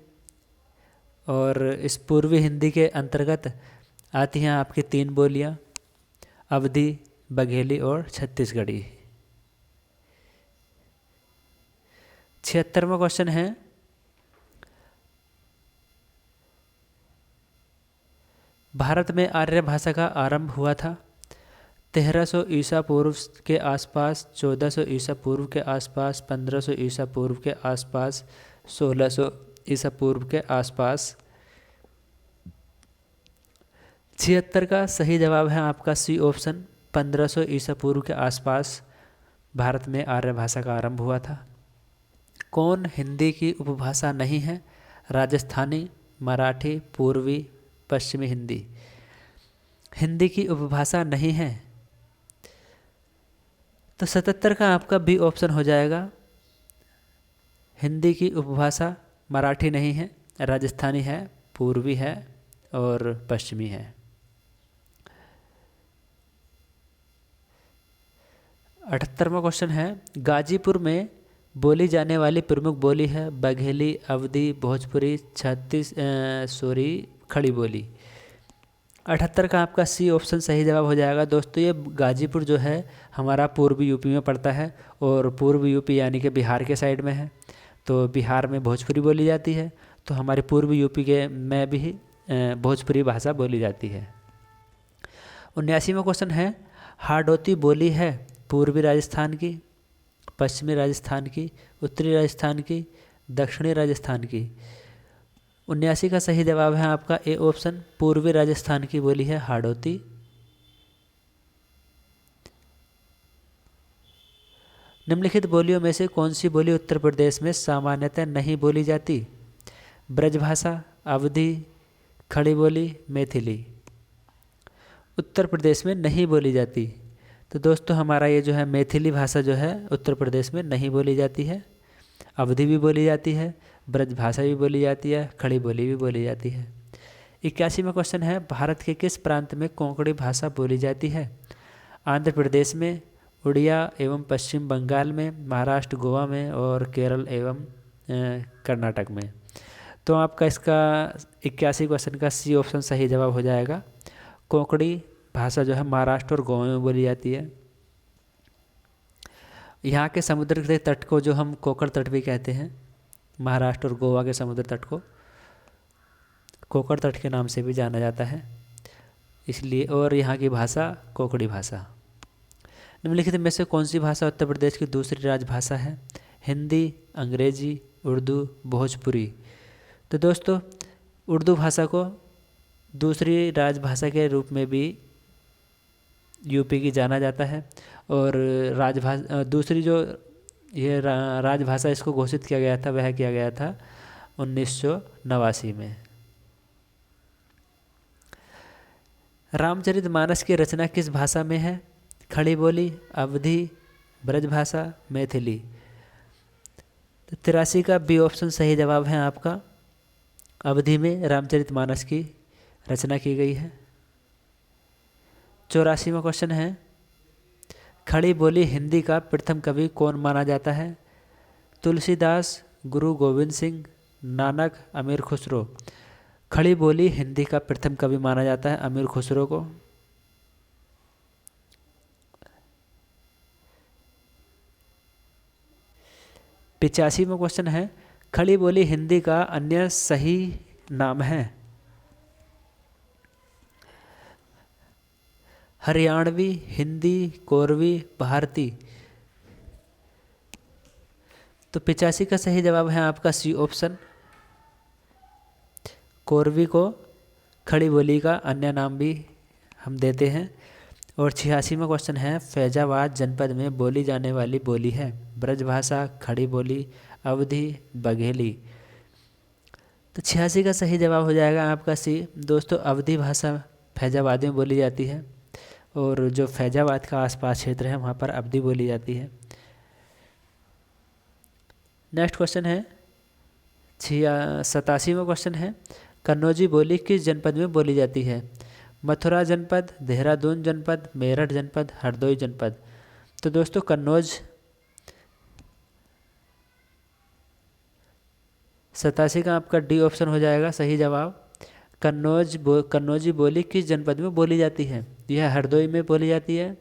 और इस पूर्वी हिंदी के अंतर्गत आती हैं आपकी 3 बोलियां, अवधी, बघेली और छत्तीसगढ़ी। 76वां क्वेश्चन है भारत में आर्य भाषा का आरंभ हुआ था 1300 ईसा पूर्व के आसपास, 1400 ईसा पूर्व के आसपास, 1500 ईसा पूर्व के आसपास, 1600 ईसा पूर्व के आसपास। 76 का सही जवाब है आपका सी ऑप्शन, 1500 ईसा पूर्व के आसपास भारत में आर्य भाषा का आरंभ हुआ था। कौन हिंदी की उपभाषा नहीं है? राजस्थानी, मराठी, पूर्वी, पश्चिमी हिंदी। हिंदी की उपभाषा नहीं है तो 77 का आपका बी ऑप्शन हो जाएगा। हिंदी की उपभाषा मराठी नहीं है, राजस्थानी है, पूर्वी है और पश्चिमी है। 78वां क्वेश्चन है गाजीपुर में बोली जाने वाली प्रमुख बोली है बघेली, अवधी, भोजपुरी, खड़ी बोली। 78 का आपका सी ऑप्शन सही जवाब हो जाएगा। दोस्तों ये गाजीपुर जो है हमारा पूर्वी यूपी में पड़ता है और पूर्वी यूपी यानी कि बिहार के साइड में है, तो बिहार में भोजपुरी बोली जाती है, तो हमारे पूर्वी यूपी के में भी भोजपुरी भाषा बोली जाती है। 79वां क्वेश्चन है हाड़ौती बोली है पूर्वी राजस्थान की, पश्चिमी राजस्थान की, उत्तरी राजस्थान की, दक्षिणी राजस्थान की। 79 का सही जवाब है आपका ए ऑप्शन, पूर्वी राजस्थान की बोली है हाड़ौती। निम्नलिखित बोलियों में से कौन सी बोली उत्तर प्रदेश में सामान्यतः नहीं बोली जाती? ब्रजभाषा, अवधी, खड़ी बोली, मैथिली। उत्तर प्रदेश में नहीं बोली जाती तो दोस्तों हमारा ये जो है मैथिली भाषा जो है उत्तर प्रदेश में नहीं बोली जाती है। अवधी भी बोली जाती है, ब्रजभाषा भी बोली जाती है, खड़ी बोली भी बोली जाती है। 81वां क्वेश्चन है भारत के किस प्रांत में कोंकणी भाषा बोली जाती है? आंध्र प्रदेश में, उड़िया एवं पश्चिम बंगाल में, महाराष्ट्र, गोवा में और केरल एवं कर्नाटक में। तो आपका इसका 81 क्वेश्चन का सी ऑप्शन सही जवाब हो जाएगा। कोंकणी भाषा जो है महाराष्ट्र और गोवा में बोली जाती है। यहाँ के समुद्र के तट को जो हम कोंकण तट भी कहते हैं, महाराष्ट्र और गोवा के समुद्र तट को कोंकण तट के नाम से भी जाना जाता है इसलिए, और यहाँ की भाषा कोंकणी भाषा। निम्नलिखित में से कौन सी भाषा उत्तर प्रदेश की दूसरी राजभाषा है? हिंदी, अंग्रेजी, उर्दू, भोजपुरी। तो दोस्तों उर्दू भाषा को दूसरी राजभाषा के रूप में भी यूपी की जाना जाता है और दूसरी जो ये राजभाषा इसको घोषित किया गया था वह किया गया था 1989 में। रामचरितमानस की रचना किस भाषा में है? खड़ी बोली, अवधी, ब्रजभाषा, मैथिली। तो 83 का बी ऑप्शन सही जवाब है आपका। अवधी में रामचरितमानस की रचना की गई है। 84वां क्वेश्चन है खड़ी बोली हिंदी का प्रथम कवि कौन माना जाता है? तुलसीदास, गुरु गोविंद सिंह, नानक, अमीर खुसरो। खड़ी बोली हिंदी का प्रथम कवि माना जाता है अमीर खुसरो को। 85वां क्वेश्चन है, खड़ी बोली हिंदी का अन्य सही नाम है? हरियाणवी, हिंदी, कोरवी, भारती। तो 85 का सही जवाब है आपका सी ऑप्शन, कोरवी को खड़ी बोली का अन्य नाम भी हम देते हैं। और 86वां क्वेश्चन है, फैजाबाद जनपद में बोली जाने वाली बोली है? ब्रजभाषा, खड़ी बोली, अवधी, बघेली। तो 86 का सही जवाब हो जाएगा आपका सी। दोस्तों, अवधी भाषा फैजाबाद में बोली जाती है और जो फैजाबाद का आसपास क्षेत्र है वहाँ पर अवधी बोली जाती है। नेक्स्ट क्वेश्चन है 87वां क्वेश्चन है, कन्नौजी बोली किस जनपद में बोली जाती है? मथुरा जनपद, देहरादून जनपद, मेरठ जनपद, हरदोई जनपद। तो दोस्तों, कन्नौज 87 का आपका डी ऑप्शन हो जाएगा सही जवाब। कन्नौजी बोली किस जनपद में बोली जाती है? यह हरदोई में बोली जाती है।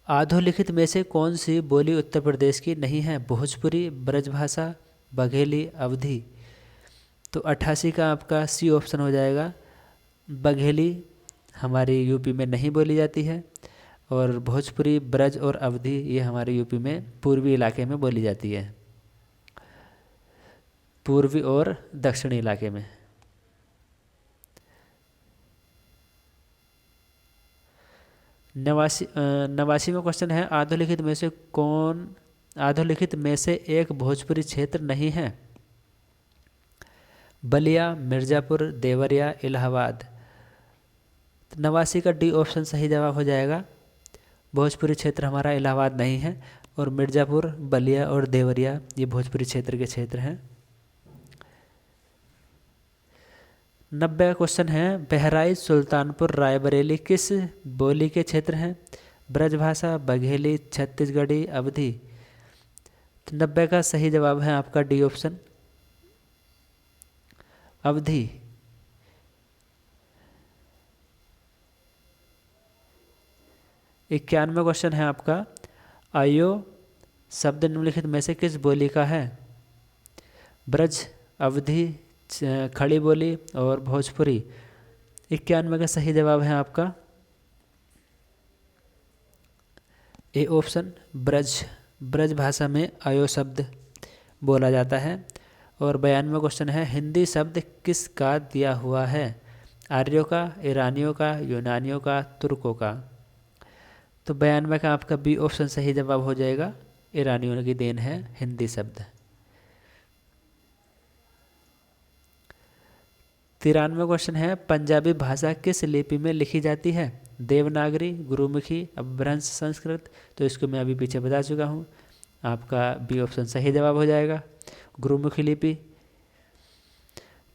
अधोलिखित में से कौन सी बोली उत्तर प्रदेश की नहीं है? भोजपुरी, ब्रजभाषा, बघेली, अवधी। तो 88 का आपका सी ऑप्शन हो जाएगा। बघेली हमारी यूपी में नहीं बोली जाती है और भोजपुरी, ब्रज और अवधी ये हमारे यूपी में पूर्वी इलाके में बोली जाती है, पूर्वी और दक्षिणी इलाके में। नवासीवां क्वेश्चन है, अधोलिखित में से एक भोजपुरी क्षेत्र नहीं है? बलिया, मिर्ज़ापुर, देवरिया, इलाहाबाद। 89 का डी ऑप्शन सही जवाब हो जाएगा। भोजपुरी क्षेत्र हमारा इलाहाबाद नहीं है और मिर्ज़ापुर, बलिया और देवरिया ये भोजपुरी क्षेत्र के क्षेत्र हैं। 90 का क्वेश्चन है, बहराइच, सुल्तानपुर, रायबरेली किस बोली के क्षेत्र हैं? ब्रजभाषा, बघेली, छत्तीसगढ़ी, अवधी। तो 90 का सही जवाब है आपका डी ऑप्शन, अवधी। 91 क्वेश्चन है आपका, आयो शब्द निम्नलिखित में से किस बोली का है? ब्रज, अवधी, खड़ी बोली और भोजपुरी। 91 का सही जवाब है आपका ए ऑप्शन, ब्रज। ब्रज भाषा में आयो शब्द बोला जाता है। और 92 क्वेश्चन है, हिंदी शब्द किसका दिया हुआ है? आर्यों का, ईरानियों का, यूनानियों का, तुर्कों का। तो 92 का आपका बी ऑप्शन सही जवाब हो जाएगा, ईरानियों की देन है हिंदी शब्द। 93 क्वेश्चन है, पंजाबी भाषा किस लिपि में लिखी जाती है? देवनागरी, गुरुमुखी, अपभ्रंश, संस्कृत। तो इसको मैं अभी पीछे बता चुका हूँ, आपका बी ऑप्शन सही जवाब हो जाएगा, गुरुमुखी लिपि।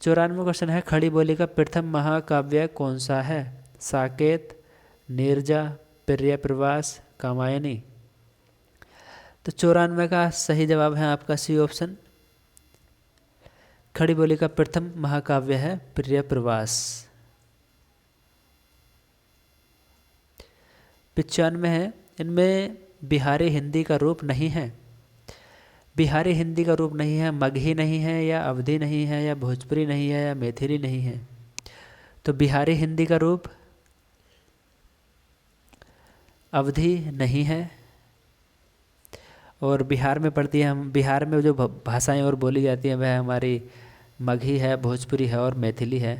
94 क्वेश्चन है, खड़ी बोली का प्रथम महाकाव्य कौन सा है? साकेत, नीरजा, प्रियप्रवास, कामायनी। तो 94 का सही जवाब है आपका सी ऑप्शन, खड़ी बोली का प्रथम महाकाव्य है प्रियप्रवास। 95 है, इनमें बिहारी हिंदी का रूप नहीं है। बिहारी हिंदी का रूप नहीं है, मगही नहीं है, या अवधी नहीं है, या भोजपुरी नहीं है, या मैथिली नहीं है। तो बिहारी हिंदी का रूप अवधी नहीं है और बिहार में पड़ती है। हम बिहार में जो भाषाएं और बोली जाती हैं वह हमारी मगही है, भोजपुरी है और मैथिली है।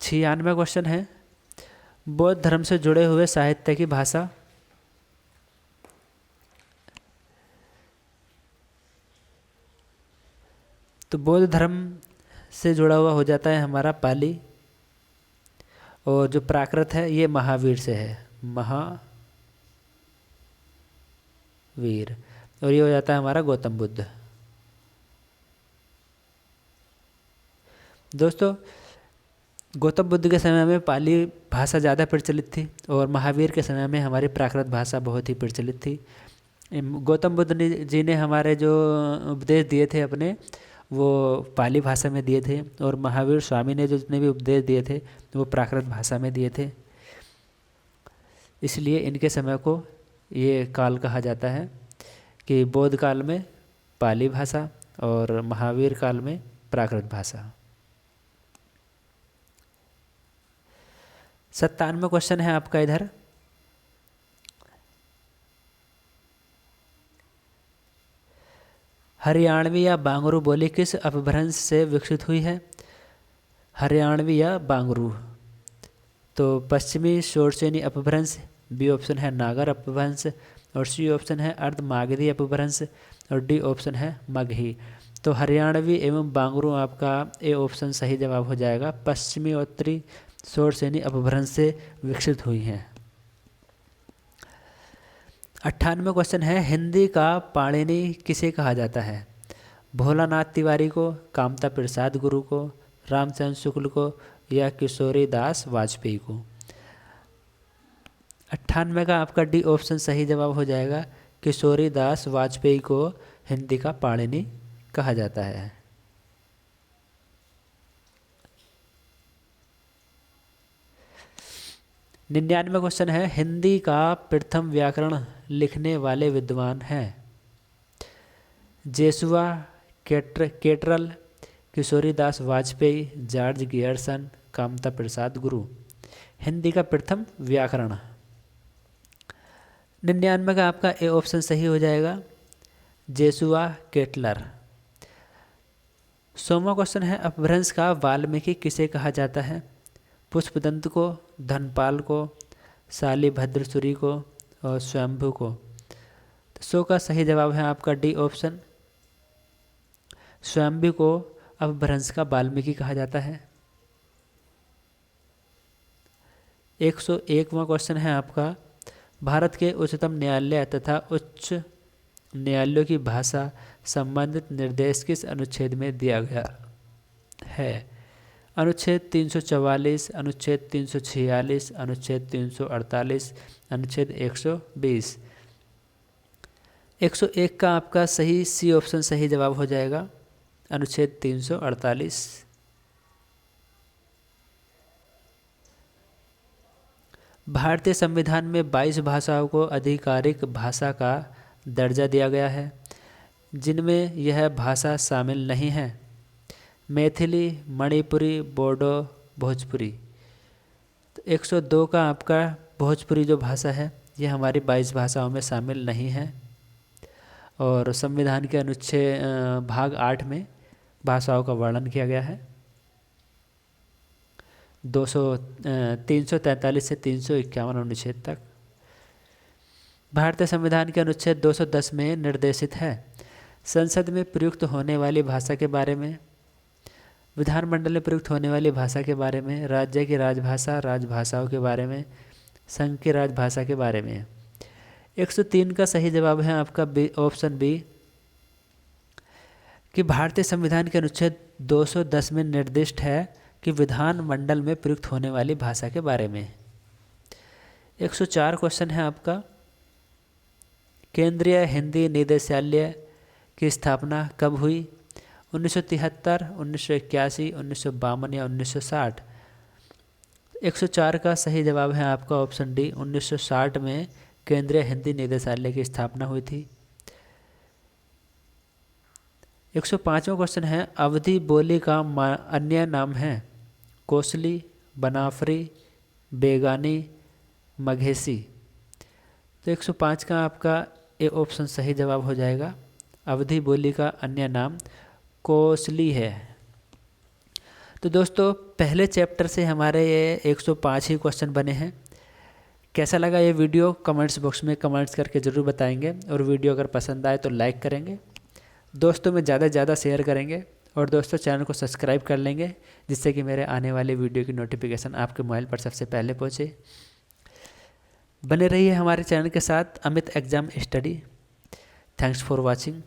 96 क्वेश्चन है, बौद्ध धर्म से जुड़े हुए साहित्य की भाषा। तो बौद्ध धर्म से जुड़ा हुआ हो जाता है हमारा पाली, और जो प्राकृत है ये महावीर से है, महावीर, और ये हो जाता है हमारा गौतम बुद्ध। दोस्तों, गौतम बुद्ध के समय में पाली भाषा ज़्यादा प्रचलित थी और महावीर के समय में हमारी प्राकृत भाषा बहुत ही प्रचलित थी। गौतम बुद्ध जी ने हमारे जो उपदेश दिए थे अपने, वो पाली भाषा में दिए थे, और महावीर स्वामी ने जो जितने भी उपदेश दिए थे वो प्राकृत भाषा में दिए थे। इसलिए इनके समय को ये काल कहा जाता है कि बौद्ध काल में पाली भाषा और महावीर काल में प्राकृत भाषा। 97वां क्वेश्चन है आपका इधर, हरियाणवी या बांगरू बोली किस अपभ्रंश से विकसित हुई है? हरियाणवी या बांगरू, तो पश्चिमी शोरसेनी अपभ्रंश, बी ऑप्शन है नागर अपभ्रंश, और सी ऑप्शन है अर्ध मागधी अपभ्रंश, और डी ऑप्शन है मगही। तो हरियाणवी एवं बांगरू आपका ए ऑप्शन सही जवाब हो जाएगा, पश्चिमी उत्तरी शोरसेनी अपभ्रंश से विकसित हुई हैं। 98वां क्वेश्चन है, हिंदी का पाणिनि किसे कहा जाता है? भोलानाथ तिवारी को, कामता प्रसाद गुरु को, रामचंद्र शुक्ल को, या किशोरी दास वाजपेयी को? 98 का आपका डी ऑप्शन सही जवाब हो जाएगा, किशोरी दास वाजपेयी को हिंदी का पाणिनि कहा जाता है। 99वां क्वेश्चन है, हिंदी का प्रथम व्याकरण लिखने वाले विद्वान हैं? जेसुआ केटरल, किशोरी दास वाजपेयी, जॉर्ज गियर्सन, कामता प्रसाद गुरु? हिंदी का प्रथम व्याकरण 99 का आपका ए ऑप्शन सही हो जाएगा, जेसुआ केटलर। 100वां क्वेश्चन है, अपभ्रंश का वाल्मीकि किसे कहा जाता है? पुष्पदंत को, धनपाल को, शालिभद्रसूरी को, और स्वयंभू को? तो 100 का सही जवाब है आपका डी ऑप्शन, स्वयंभू को अपभ्रंश का वाल्मीकि कहा जाता है। 101वां क्वेश्चन है आपका, भारत के उच्चतम न्यायालय तथा उच्च न्यायालयों की भाषा संबंधित निर्देश किस अनुच्छेद में दिया गया है? अनुच्छेद 344, अनुच्छेद 346, अनुच्छेद 348, अनुच्छेद 120? 101 का आपका सही सी ऑप्शन सही जवाब हो जाएगा, अनुच्छेद 348। भारतीय संविधान में 22 भाषाओं को आधिकारिक भाषा का दर्जा दिया गया है, जिनमें यह भाषा शामिल नहीं है: मैथिली, मणिपुरी, बोडो, भोजपुरी। तो 102 का आपका भोजपुरी जो भाषा है ये हमारी 22 भाषाओं में शामिल नहीं है, और संविधान के अनुच्छेद भाग 8 में भाषाओं का वर्णन किया गया है। 343 से 351 अनुच्छेद तक। भारतीय संविधान के अनुच्छेद 210 में निर्देशित है, संसद में प्रयुक्त होने वाली भाषा के बारे में, विधानमंडल में प्रयुक्त होने वाली भाषा के बारे में, राज्य की राजभाषा, राजभाषाओं के बारे में, संघ की राजभाषा के बारे में। 103 का सही जवाब है आपका बी ऑप्शन बी, कि भारतीय संविधान के अनुच्छेद 210 में निर्दिष्ट है कि विधानमंडल में प्रयुक्त होने वाली भाषा के बारे में। 104 क्वेश्चन है आपका, केंद्रीय हिंदी निदेशालय की स्थापना कब हुई? 1973, 1981, 1952 या 1960? 104 का सही जवाब है आपका ऑप्शन डी, 1960 में केंद्रीय हिंदी निदेशालय की स्थापना हुई थी। 105वां क्वेश्चन है, अवधी बोली का अन्य नाम है? कोसली, बनाफरी, बेगानी, मघेसी? तो 105 का आपका ए ऑप्शन सही जवाब हो जाएगा, अवधी बोली का अन्य नाम कोसली है। तो दोस्तों पहले चैप्टर से हमारे ये 105 ही क्वेश्चन बने हैं। कैसा लगा ये वीडियो कमेंट्स बॉक्स में कमेंट्स करके ज़रूर बताएंगे, और वीडियो अगर पसंद आए तो लाइक करेंगे, दोस्तों में ज़्यादा से ज़्यादा शेयर करेंगे, और दोस्तों चैनल को सब्सक्राइब कर लेंगे, जिससे कि मेरे आने वाले वीडियो की नोटिफिकेशन आपके मोबाइल पर सबसे पहले पहुँचे। बने रहिए हमारे चैनल के साथ, Amit exam study. Thanks for watching.